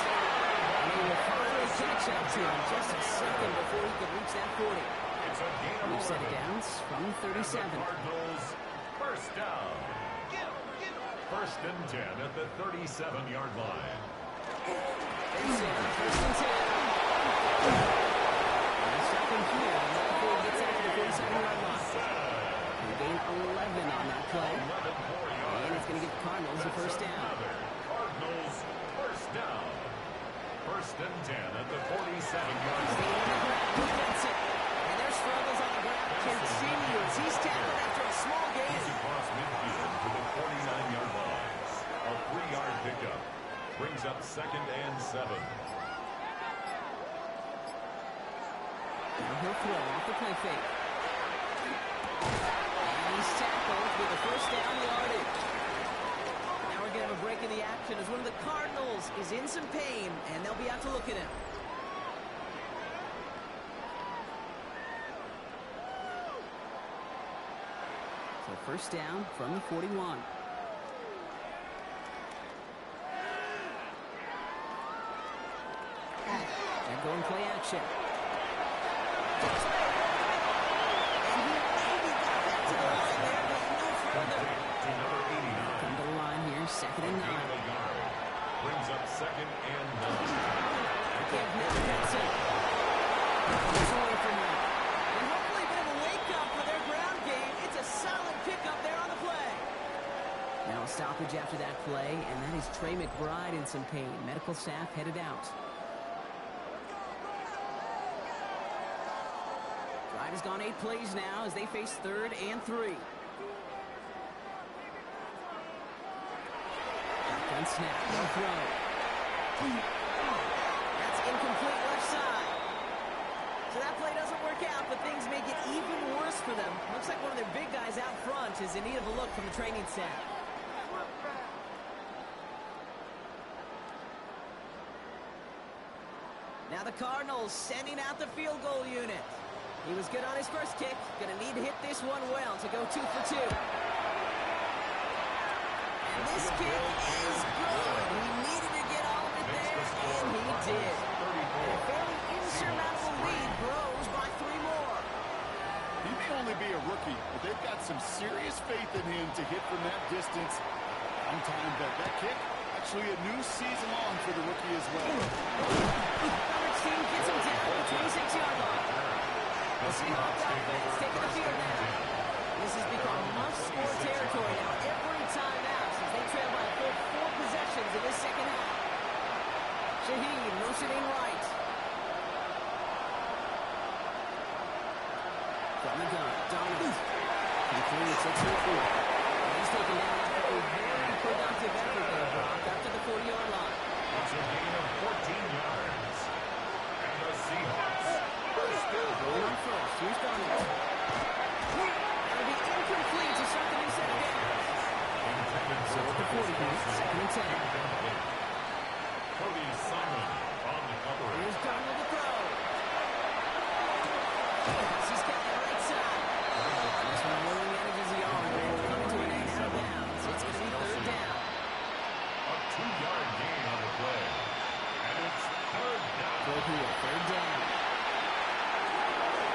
And he will finally catch up to him just a second before he could reach that 40. It's a gain of We've set it 11. down from 37. Cardinals first down. First and 10 at the 37-yard line. First and 10. Stop him here before he gets out to the 47-yard line. He gained 11 on that play. 11 more yards. And it's going to give the Cardinals a first down. Cardinals first down. First and 10 at the 47-yard Staying line. on the ground, he gets it. And their struggles on the ground continue as he's tackled after a small gain. He's across midfield to the 49-yard line. A 3-yard pickup brings up second and 7. Now he'll throw off the play fake. And he's tackled with a first down yardage. Now we're going to have a break in the action as one of the Cardinals is in some pain, and they'll be out to look at him. So first down from the 41. And going play action. To number 89. Come to the line here, second and 9. Brings up second and 9. Can't never gets it. It's away from him. And hopefully a bit of a wake-up for their ground game. It's a solid pickup there on the play. Now a stoppage after that play, and that is Trey McBride in some pain. Medical staff headed out. Drive has gone 8 plays now as they face 3rd and 3. Gun snap, no throw. That's incomplete left side. So that play doesn't work out, but things make it even worse for them. Looks like one of their big guys out front is in need of a look from the training staff. Now the Cardinals sending out the field goal unit. He was good on his first kick. Going to need to hit this one well to go 2 for 2. And this kick is good. He needed to get all of it there, and he did. And a fairly insurmountable lead grows by 3 more. He may only be a rookie, but they've got some serious faith in him to hit from that distance. I'm time bet that kick, actually a new season long for the rookie as well. Coverage team gets him down at the 26-yard line. The Seahawks offense taking the field now. This has become must-score territory now every time out since they trail by a full 4 possessions in this second half. Shaheed motioning right. From the gun, Donald. Completes it to the 4. He's taken down after a very productive effort there, Brock, up to the 40-yard line. It's a gain of 14 yards. And the Seahawks first down. Going on first. Here's Donald. That'll be incomplete to start the new set of downs. So at the 40 here, second and 10. Cody Simon on the coverage. Here's Donald to throw. He's got the right side. This one rolling manages the arm. Coming to an end out of bounds. It's going to be third down. A 2-yard gain on the play. And it's third down. Go here, third down.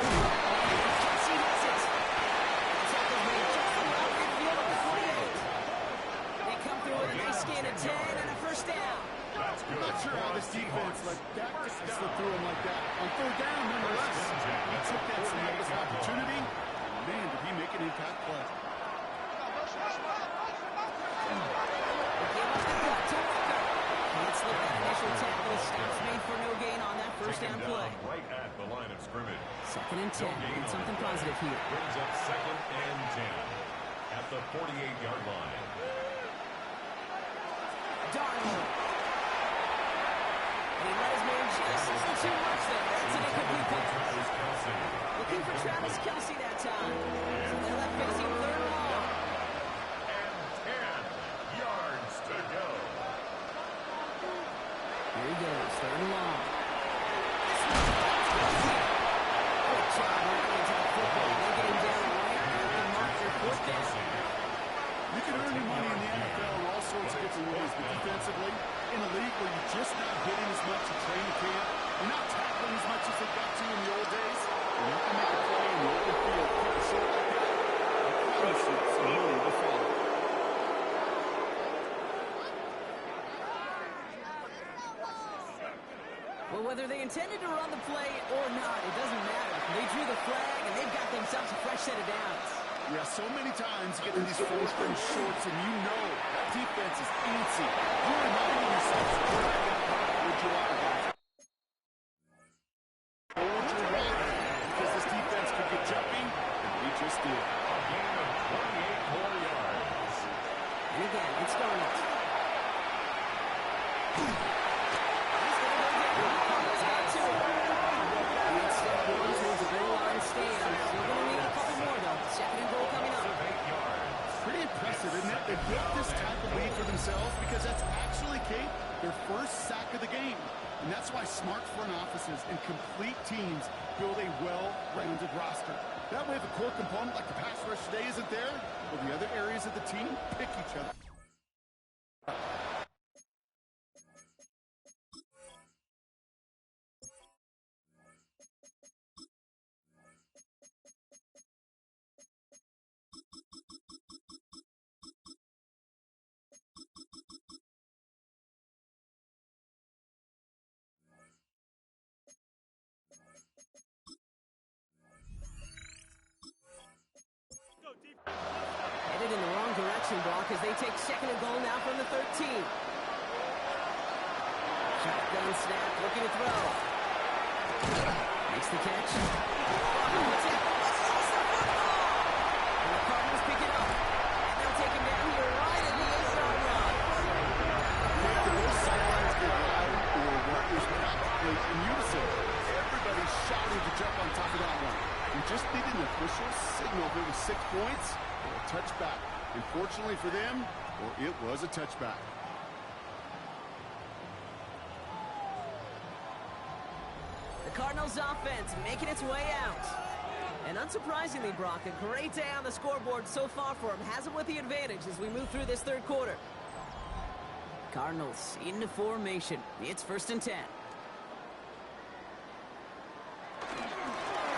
Kelsey has it. The tackle's made just about midfield at the 48. They come through with a nice gain of 10 and a first down. That's good. sure how this defense let that guy slip through him like that. On third down, nonetheless, he took that snap as an opportunity. Man, did he make an impact play. Can't slip that initial tackle. Stops made for no gain on that first down play. Right at the line of scrimmage. Second and 10. Need something positive here. Brings up second and 10 at the 48-yard line. Darnold. And he let his man just a little too much there. That's an incomplete pass. Looking for Travis Kelce that time. So they're left facing third and long. And 10 yards to go. Here he goes, third and long. Good job running into the football. They get him down right at the mark for fourth down. You can earn your money in the NFL in all sorts of different ways, but defensively, in a league where you're just not hitting as much at training camp, you're not tackling as much as they got to in the old days, and you can make a play in the open field, keep it short like that, I promise you some money will follow. Well, whether they intended to run the play or not, it doesn't matter. They drew the flag, and they've got themselves a fresh set of downs. Yeah, so many times you get in these fourth and shorts, and you know that defense is antsy. You're reminding yourself, where I got caught, would you like that? Hold your water, because this defense could get jumping, and we just did. A gain of 28 more yards. And again, it's Darnold. He's going to go get it. Cardinals got to it. He had step one towards the goal line stand. Still going to need a couple more, though. Second and goal coming up. 8 yards. Pretty impressive, isn't it? They built this type of lead for themselves because that's actually, Kate, their first sack of the game. And that's why smart front offices and complete teams build a well-rounded roster. That way, if a core component like the pass rush today isn't there, well, the other areas of the team pick each other. Headed in the wrong direction, Brock, as they take second and goal now from the 13. Shotgun snap, looking to throw. Makes the catch. And the Cardinals pick it up. And they'll take him down here right at the 8-yard line. Did those sidelines get loud, or what is practically in unison? Everybody shouting to jump on top of that one. We just needed an official signal if it was 6 points or a touchback. And fortunately for them, well, it was a touchback. The Cardinals offense making its way out. And unsurprisingly, Brock, a great day on the scoreboard so far for him. Has him with the advantage as we move through this third quarter. Cardinals into formation. It's first and 10.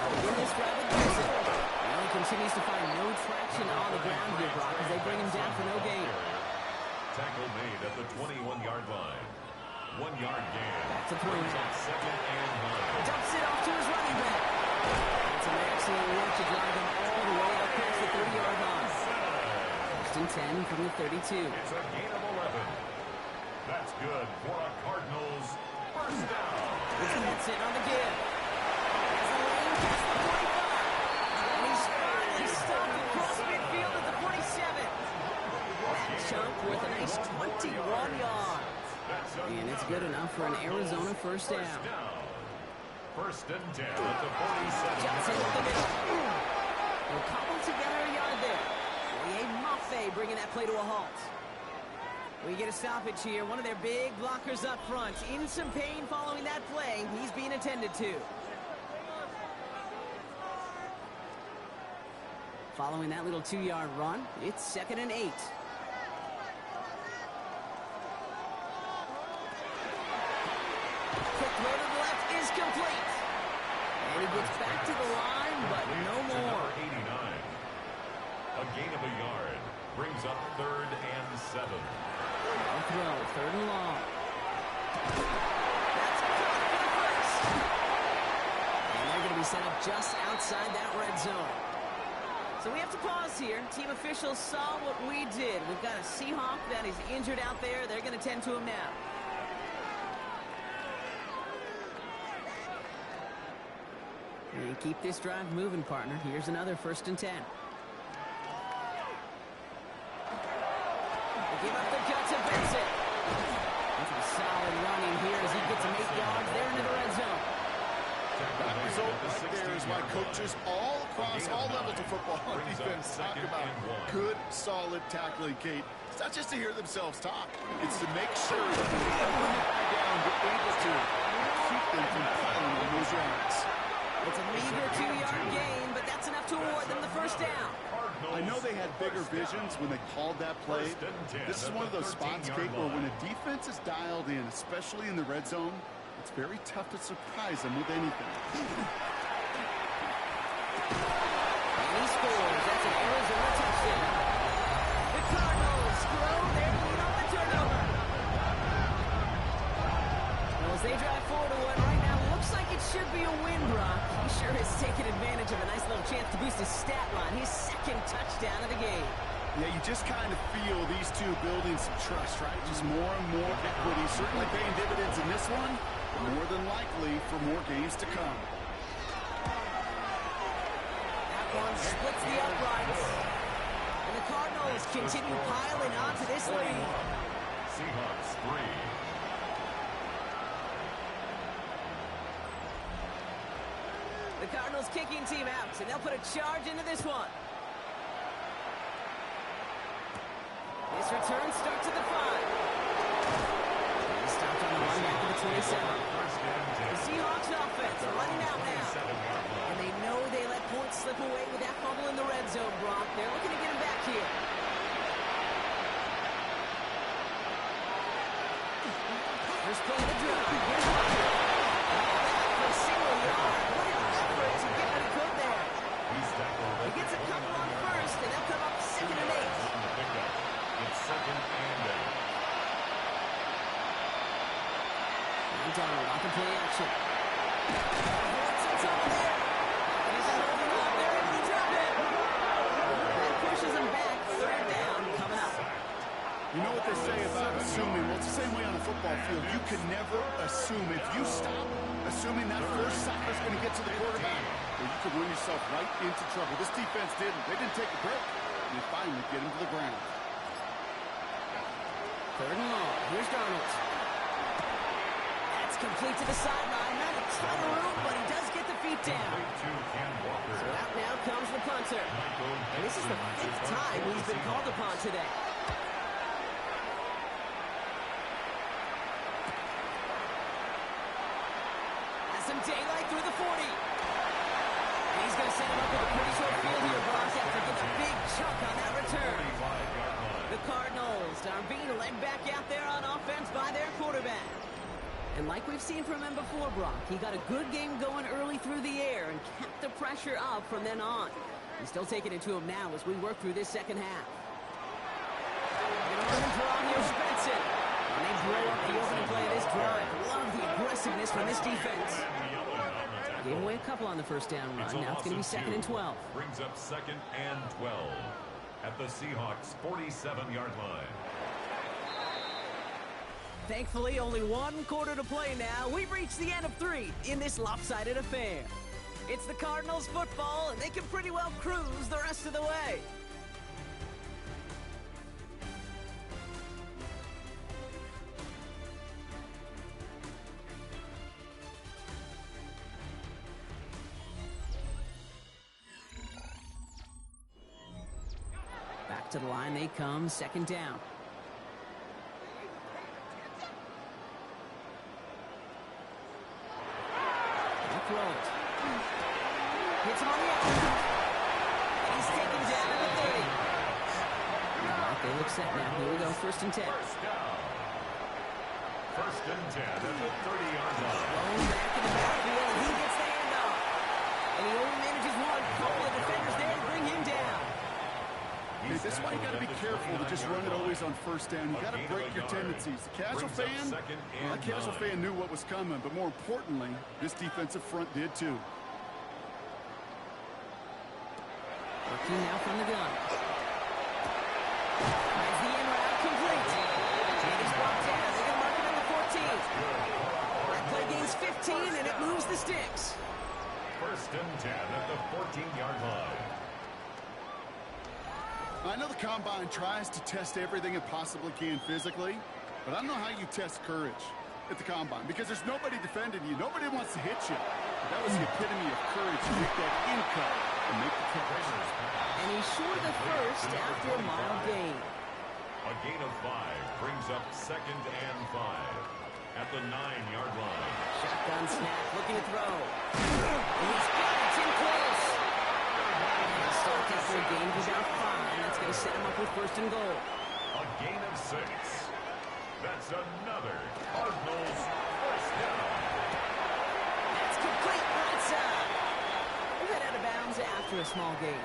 In this drive with Gibson. Well, he continues to find no traction on the ground here, Brock, as they bring him down for no gain. Tackle made at the 21-yard line. 1 yard gain. Back to throw now. Second and 9. Dumps it off to his running back. It's an excellent work to drive him all the way out past the 30-yard line. First and 10 from the 32. It's a gain of 11. That's good for a Cardinals first down. It's in on the give. Has the lane past the 45. And he's finally stopped across midfield at the 47. That chunk worth a nice 21 yards. And it's good enough for an Arizona first down. First and 10 at the 47. Johnson with the middle. They'll cobble together a yard there. Liam Maffei bringing that play to a halt. We get a stoppage here. One of their big blockers up front. In some pain following that play. He's being attended to. Following that little 2-yard run, it's second and 8. Quick throw to the left is complete. And he gets back to the line, but no more. 89. A gain of a yard. Brings up third and 7. Throw, third and long. That's caught for the first. And they're going to be set up just outside that red zone. So we have to pause here. Team officials saw what we did. We've got a Seahawk that is injured out there. They're going to tend to him now. And keep this drive moving, partner. Here's another 1st and 10. They give up the guts of Benson. That's a solid running here as he gets him 8 yards there into the red zone. That result right there is why coaches all across all levels of football on defense talk about good, solid tackling, Kate. It's not just to hear themselves talk. It's to make sure that whenever you buy down, you're able to keep them from piling on those yards. It's a meager 2-yard gain, but that's enough to award them the first down. I know they had bigger visions when they called that play. This is one of those spots, Kate, where when a defense is dialed in, especially in the red zone, it's very tough to surprise them with anything. And he scores. That's an Arizona touchdown. The Cardinals grow their lead on the turnover. Well, as they drive forward to what right now looks like it should be a win, Brock. He sure has taken advantage of a nice little chance to boost his stat line. His 2nd touchdown of the game. Yeah, you just kind of feel these two building some trust, right? Just more and more equity. Certainly paying dividends in this one. More than likely for more games to come. That one splits the uprights. And the Cardinals continue piling on to this lead. Seahawks 3. The Cardinals kicking team out, and they'll put a charge into this one. This return starts at the 5. Stopped on the run back to the 27. The Seahawks offense are running out now. And they know they let points slip away with that fumble in the red zone, Brock. They're looking to get him back here. First play of the drive. Here's Walker. For a single yard. What an effort to get what he could there. He gets a couple on first, and they'll come up 2nd and 8. It's 2nd and 8. Donald off the play action. What's on there? He's holding on there and he dropped it. That pushes him back. 3rd down coming up. You know what they say about assuming? Well, it's the same way on a football field. You can never assume. If you stop assuming that first sack is going to get to the quarterback, well, you could run yourself right into trouble. This defense didn't. They didn't take a break. And they finally get him to the ground. 3rd and long. Here's Donald. Complete to the sideline. Not a ton of room, but he does get the feet down. So out now comes the punter. And this is the 5th time he's been called upon today. Has some daylight through the 40. And he's going to set him up with a pretty short field here, Brock, after getting a big chunk on that return. The Cardinals are being led back out there on offense by their quarterback. And like we've seen from him before, Brock, he got a good game going early through the air and kept the pressure up from then on. He's still taking it to him now as we work through this 2nd half. And on the draw, here's Benson. And they blow up the opening play of this drive. Love the aggressiveness from this defense. Gave away a couple on the 1st down run. Now it's going to be 2nd and 12. Brings up 2nd and 12 at the Seahawks' 47-yard line. Thankfully, only 1 quarter to play now. We've reached the end of 3 in this lopsided affair. It's the Cardinals football, and they can pretty well cruise the rest of the way. Back to the line they come, 2nd down. Throw it. Hits him on the outside. He's taken down at the 30. Right, they look set now. Here we go, 1st and 10. First down. 1st and 10 at the 30-yard line. Thrown back in the backfield, and he gets the handoff. And he only manages one. Couple of defenders there to bring him down. Hey, this is why you got to be careful careful to just run it always on first down. You got to break your tendencies. The casual fan, that casual fan knew what was coming, but more importantly, this defensive front did too. Working now from the gun. As the in route complete. And he's brought down. They're going to mark him at the 14th. That play gains 15, and it moves the sticks. First and 10 at the 14-yard line. I know the Combine tries to test everything it possibly can physically, but I don't know how you test courage at the Combine because there's nobody defending you. Nobody wants to hit you. But that was the epitome of courage to make that in cut and make the catch. And he's short of the first after a mile gain. A gain of 5 brings up second and 5 at the 9-yard line. Shotgun snap, looking to throw. And he's got it too close. And he'll start after a gain of about 5. That's going to set him up with first and goal. A gain of 6. That's another Cardinals first down. That's complete right side. We'll head out of bounds after a small gain.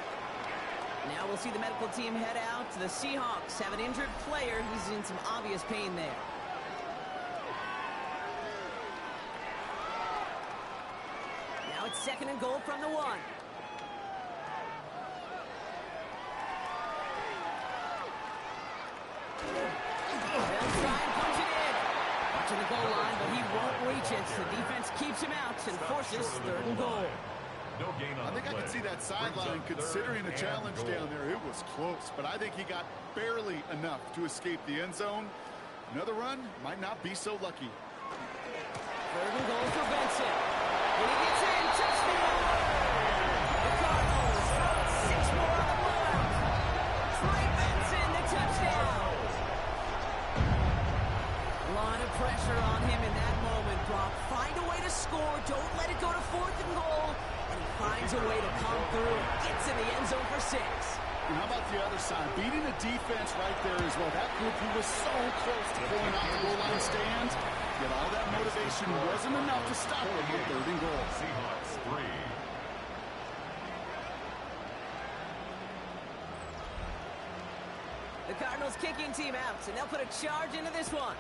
Now we'll see the medical team head out. The Seahawks have an injured player. He's in some obvious pain there. Now it's second and goal from the 1. They'll try and punch it in. Watching the goal line, but he won't reach it. The defense keeps him out and forces third and goal. No gain on I think I could see that sideline considering a challenge down there. It was close, but I think he got barely enough to escape the end zone. Another run might not be so lucky. Third and goal for Benson. And he gets in. Touchdown! The Cardinals throw 6 more on the blowout. Trey Benson, the touchdown. A lot of pressure on him in that moment, Brock. Find a way to score. Don't let it go to fourth and goal. And he finds a way to come through. Gets in the end zone for 6. And how about the other side? Beating the defense right there as well. That group who was so close to pulling out the goal line stand. Yet all that motivation wasn't enough to stop him on third and goal. Seahawks 3. The Cardinals kicking team out, and they'll put a charge into this one.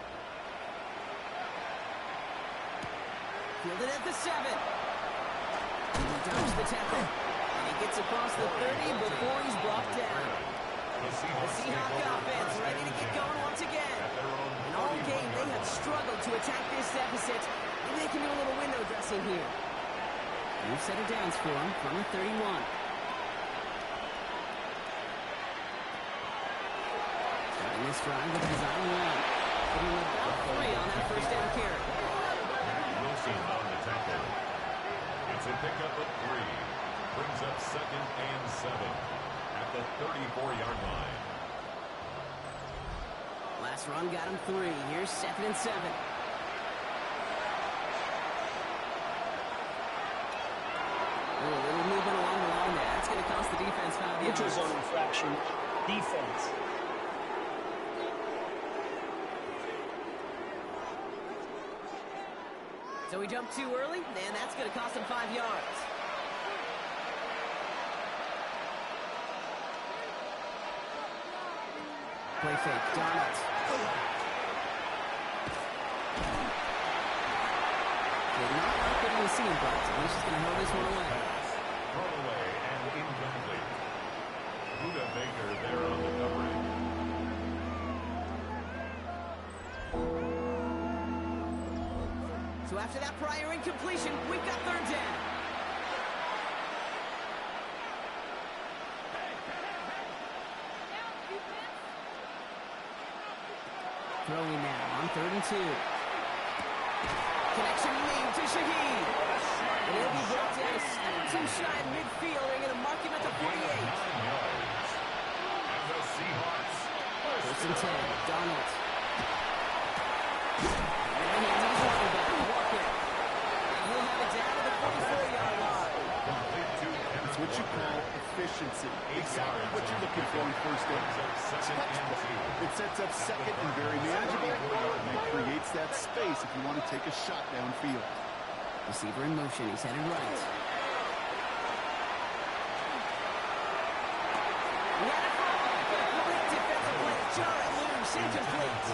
Fielded at the 7. And he dodges the tackle. And he gets across the 30 before he's brought down. The Seahawks offense ready to get going once again. And all game, they have struggled to attack this deficit. Maybe they can do a little window dressing here. New set of downs for him from the 31. Starting this drive with design 1. Putting about 3 on that first down carry. Wilson on the tackle. It's a pickup of 3. Brings up second and 7 at the 34-yard line. Last run got him 3. Here's second and 7. A little movement along the line there. That's going to cost the defense 5 yards. Neutral zone infraction. Defense. So he jumped too early, and that's going to cost him 5 yards. Play fake, Donald. Did not like what he was seeing, but he's just going to hold this one away. Thrown away and incomplete. Buda Baker there on the coverage. So after that prior incompletion, we've got third down. Throwing now on 3rd and 2. Connection made to Shaheed. And he'll be brought down a step too shy of midfield. They're going to mark him at the 48. 9 yards. And the Seahawks First and 10, Donald. And he hands his running back, Walker. And he'll have it down to the 44-yard line. complete to It's what you call efficiency. Exactly what you're looking for in first down. second and 2. It sets up second and very manageable, and it creates that space if you want to take a shot downfield. Receiver in motion. He's headed right. We had a great defensive play to incomplete.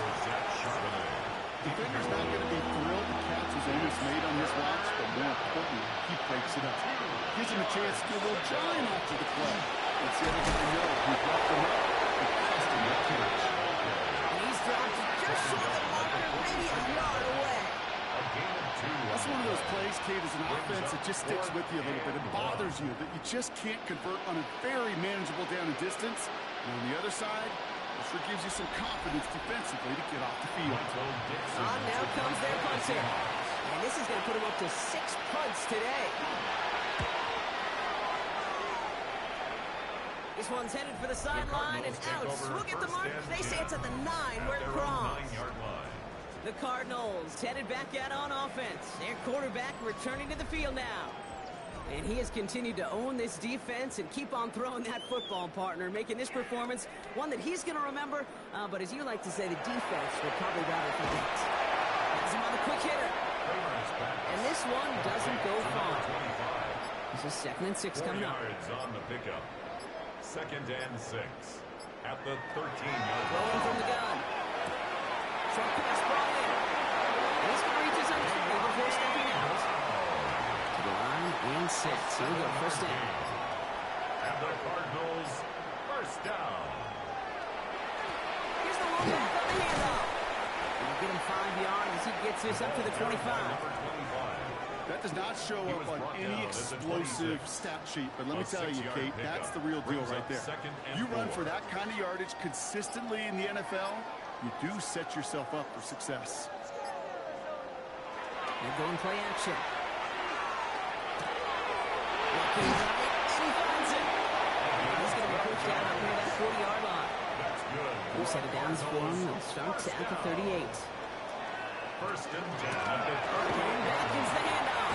Defender's not going to be thrilled to catch his almost made on his watch, but more importantly, he breaks it up. Gives him a chance to do a little giant after the play. Let's the other guy know who brought them up and cost him that catch. And he's dropped just short of the marker, maybe a yard away. That's one of those plays, Kate, as an offense that just sticks with you a little bit. It bothers you that you just can't convert on a very manageable down and distance. And on the other side, it sure gives you some confidence defensively to get off the field. On now comes their punter. And this is going to put him up to 6 punts today. This one's headed for the sideline and out. We'll get the mark. They say it's at the 9 where it crossed. The Cardinals headed back out on offense. Their quarterback returning to the field now. And he has continued to own this defense and keep on throwing that football, partner, making this performance one that he's going to remember. But as you like to say, the defense would probably rather forget. Has him on a quick hitter. And this one doesn't go far. This is 2nd and 6 coming up. On the pickup. 2nd and 6 at the 13-yard line. Throwing from the gun. Short pass brought in. And this one reaches untouched before stepping out. To the line and sets. Here we go, first down. And the Cardinals, first down. Here's the long back on the handoff. We'll get him 5 yards as he gets this up to the 25. That does not show up on any explosive stat sheet, but let me tell you, Kate, that's the real deal right there. You run for that kind of yardage consistently in the NFL, you do set yourself up for success. They're going play action. Looking right, he finds it. And he's going to be pushed down up near that 40-yard line. We'll set it down for him. They'll start at the 38. First and 10. And back is the handoff.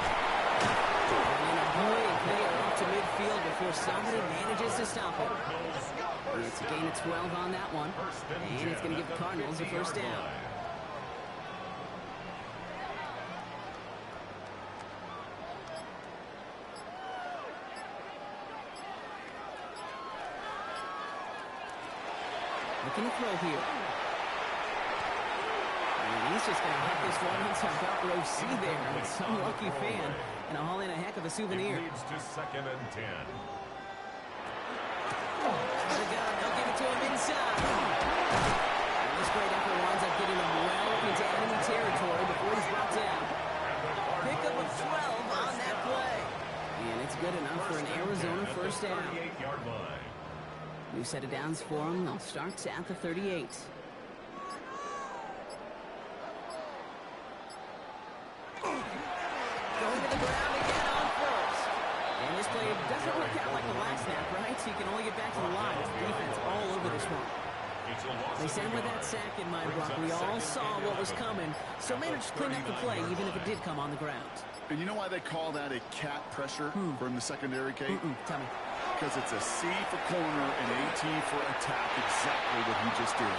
And a brilliant player up to midfield before somebody manages to stop him. And it's a gain of 12 on that one. And it's going to give the Cardinals a first down. Looking to throw here. And he's just going to hit this one into about row C there. And some lucky fan and a haul in a heck of a souvenir. It leads to 2nd and 10. The gun, they'll give it to him inside. And this great effort winds up getting him well into enemy territory before he's brought down. Pickup of 12 on that play. And it's good enough for an Arizona first down. 38-yard line. New set of downs for him. They'll start at the 38. Going to the ground again on first. And this play doesn't work out like the last snap, right? So you can only get back to the line. Defense all over this one. They send with that sack in mind, Brock. We all saw what was coming, so managed to clean up the play, even if it did come on the ground. And you know why they call that a cat pressure from the secondary, Kate? Tell me. Because it's a C for corner and a T for attack, exactly what he just did.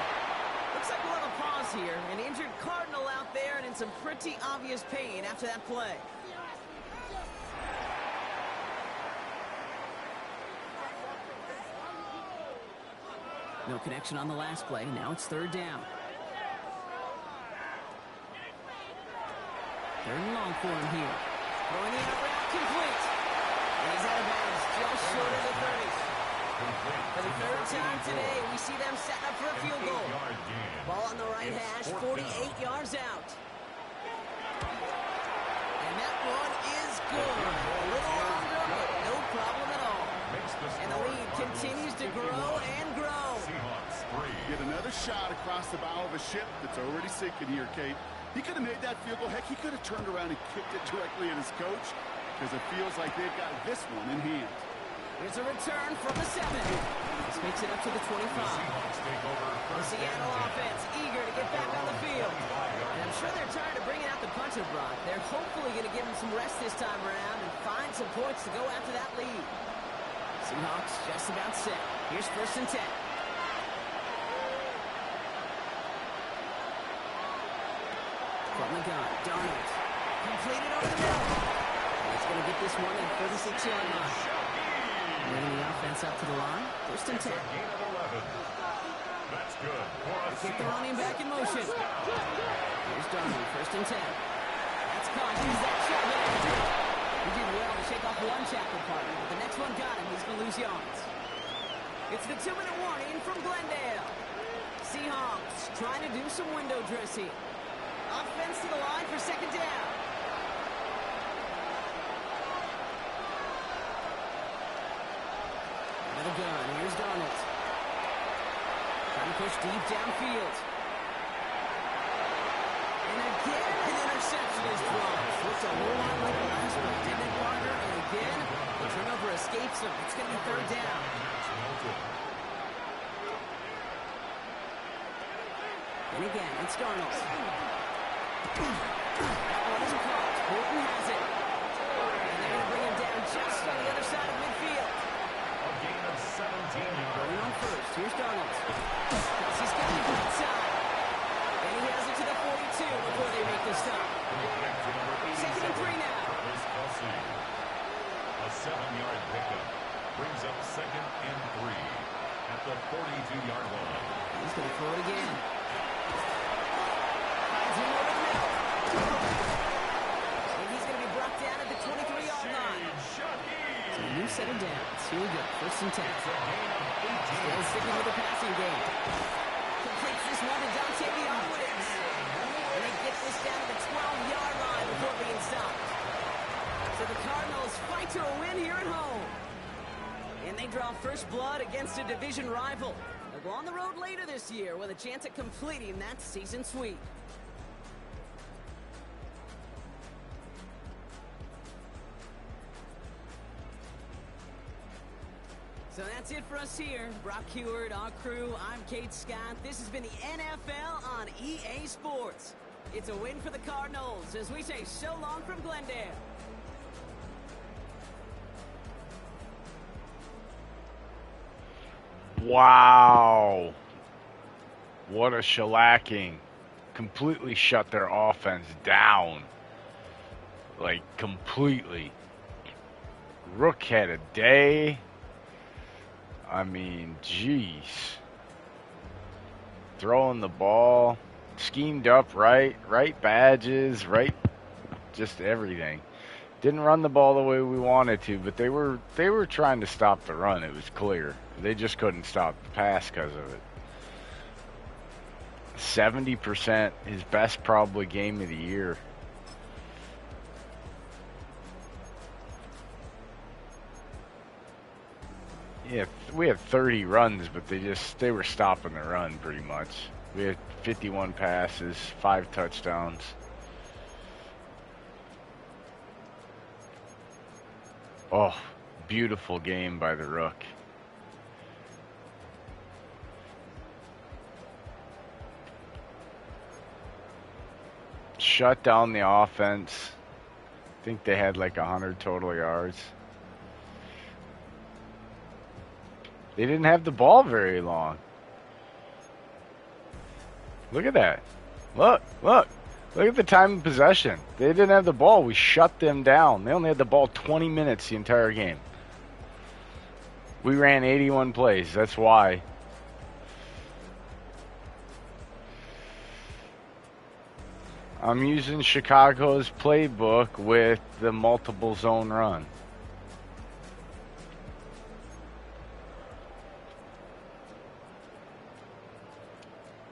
Looks like we'll have a pause here. An injured Cardinal out there and in some pretty obvious pain after that play. No connection on the last play. Now it's 3rd down. 3rd and long for him here. Throwing the out route complete. And he's out of bounds just short of the 30. For the 3rd time today, we see them setting up for a field goal. Ball on the right hash, 48 yards out. And that one is good. A little longer, but no problem at all. And the lead continues to grow and grow. Get another shot across the bow of a ship that's already sinking here, Kate. He could have made that field goal. Heck, he could have turned around and kicked it directly at his coach because it feels like they've got this one in hand. Here's a return from the 7. This makes it up to the 25. The Seattle offense eager to get back on the field. And I'm sure they're tired of bringing out the puncher, Brock. They're hopefully going to give him some rest this time around and find some points to go after that lead. Seahawks just about set. Here's 1st and 10. From the gun, Darnold. Completed over the middle. And he's going to get this one at 36-yard line. Bringing the offense up to the line. 1st and 10. That's good for a Kick the running back in motion. Here's Darnold, 1st and 10. That's caught. Use that shot after it. He did well to shake off one tackle partner, but the next one got him. He's going to lose yards. It's the 2-minute warning from Glendale. Seahawks trying to do some window dressing. Offense to the line for 2nd down. Another gun. Here's Darnold. Trying to push deep downfield. And again, an interception is dropped. Looks a whole lot like the last one, didn't it, Gardner? And again, the turnover escapes him. It's going to be 3rd down. And again, it's Darnold. That one is caught. Horton has it. And they're going to bring him down just on the other side of midfield. A gain of 17 yards. Going on first. Here's Darnold. He's got the inside. And he has it to the 42 before they make the stop. 2nd and 3 now. A 7-yard pickup brings up 2nd and 3 at the 42-yard line. He's going to throw it again. Finds him over the middle. And he's going to be brought down at the 23-yard line. So a new set of downs. Here we go. 1st and 10. Still sticking with the passing game. Completes this one to Dante Diarwitz. And they get this down to the 12-yard line before being stopped. So the Cardinals fight to a win here at home. And they draw first blood against a division rival. They'll go on the road later this year with a chance at completing that season sweep. So that's it for us here. Brock Heward, our crew, I'm Kate Scott. This has been the NFL on EA Sports. It's a win for the Cardinals as we say so long from Glendale. Wow. What a shellacking. Completely shut their offense down. Like, completely. Rook had a day. I mean, jeez. Throwing the ball. Schemed up right badges, right, just everything. Didn't run the ball the way we wanted to, but they were trying to stop the run. It was clear. They just couldn't stop the pass because of it. 70%, his best probably game of the year. Yeah, we had 30 runs, but they were stopping the run pretty much. We had 51 passes, 5 touchdowns. Oh, beautiful game by the Rook. Shut down the offense. I think they had like 100 total yards. They didn't have the ball very long. Look at that. Look at the time of possession. They didn't have the ball. We shut them down. They only had the ball 20 minutes the entire game. We ran 81 plays. That's why. I'm using Chicago's playbook with the multiple zone run.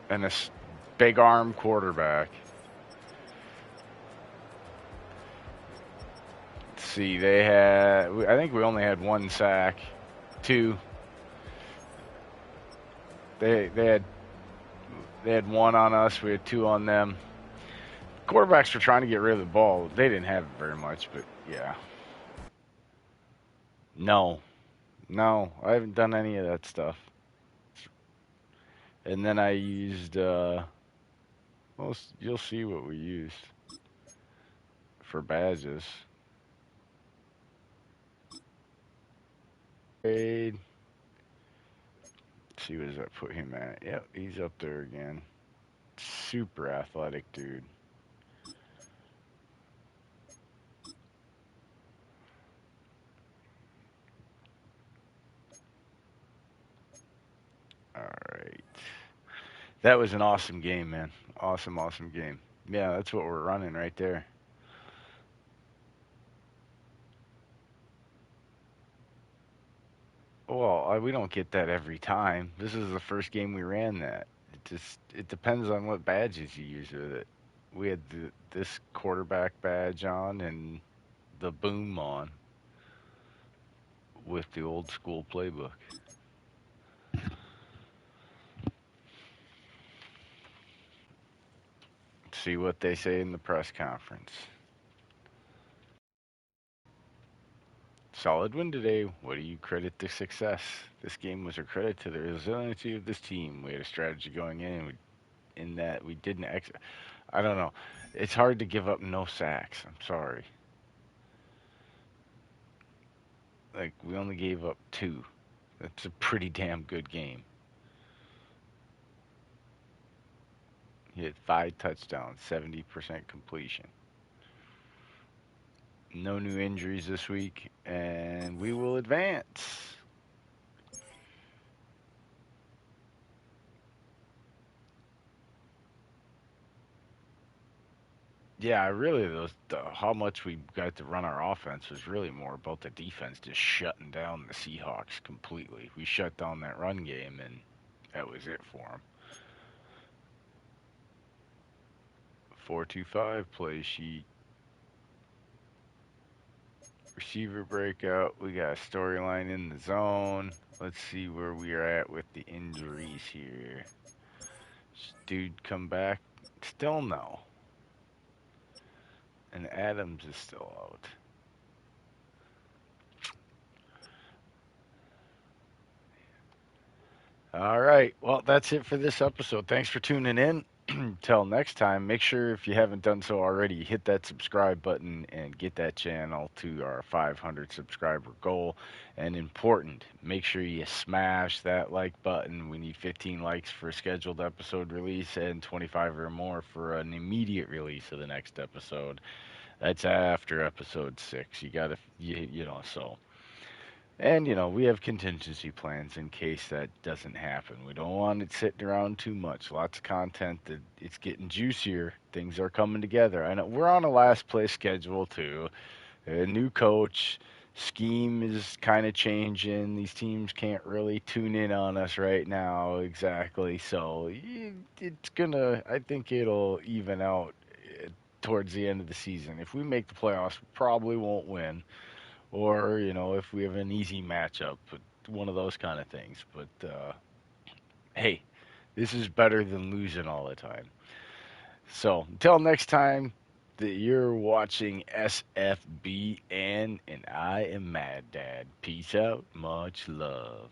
And a big arm quarterback. Let's see, I think we only had 1 sack. 2. They had 1 on us, we had 2 on them. Quarterbacks were trying to get rid of the ball. They didn't have it very much, but yeah. No, I haven't done any of that stuff. And then I used, well, you'll see what we used for badges. Let's see, what does that put him at? Yep, he's up there again. Super athletic dude. All right. That was an awesome game, man. Awesome, awesome game. Yeah, that's what we're running right there. Well, we don't get that every time. This is the first game we ran that. It depends on what badges you use with it. We had this quarterback badge on and the boom on with the old school playbook. See what they say in the press conference. Solid win today. What do you credit the success? This game was a credit to the resiliency of this team. We had a strategy going in that we didn't I don't know. It's hard to give up no sacks. I'm sorry. Like we only gave up 2. That's a pretty damn good game. He had 5 touchdowns, 70% completion. No new injuries this week, and we will advance. Yeah, how much we got to run our offense was really more about the defense just shutting down the Seahawks completely. We shut down that run game, and that was it for them. 4-2-5 play sheet. Receiver breakout. We got a storyline in the zone. Let's see where we are at with the injuries here. Dude come back? Still no. And Adams is still out. All right. Well, that's it for this episode. Thanks for tuning in. Till next time, make sure if you haven't done so already, hit that subscribe button and get that channel to our 500 subscriber goal. And important, make sure you smash that like button. We need 15 likes for a scheduled episode release and 25 or more for an immediate release of the next episode. That's after episode 6. You gotta, so. And, we have contingency plans in case that doesn't happen. We don't want it sitting around too much. Lots of content that it's getting juicier. Things are coming together. I know we're on a last place schedule too. A new coach, scheme is kind of changing. These teams can't really tune in on us right now exactly. So I think it'll even out towards the end of the season. If we make the playoffs, we probably won't win, or if we have an easy matchup, one of those kind of things. But hey, this is better than losing all the time. So until next time, that you're watching SFBN, and I am Mad Dad. Peace out, much love.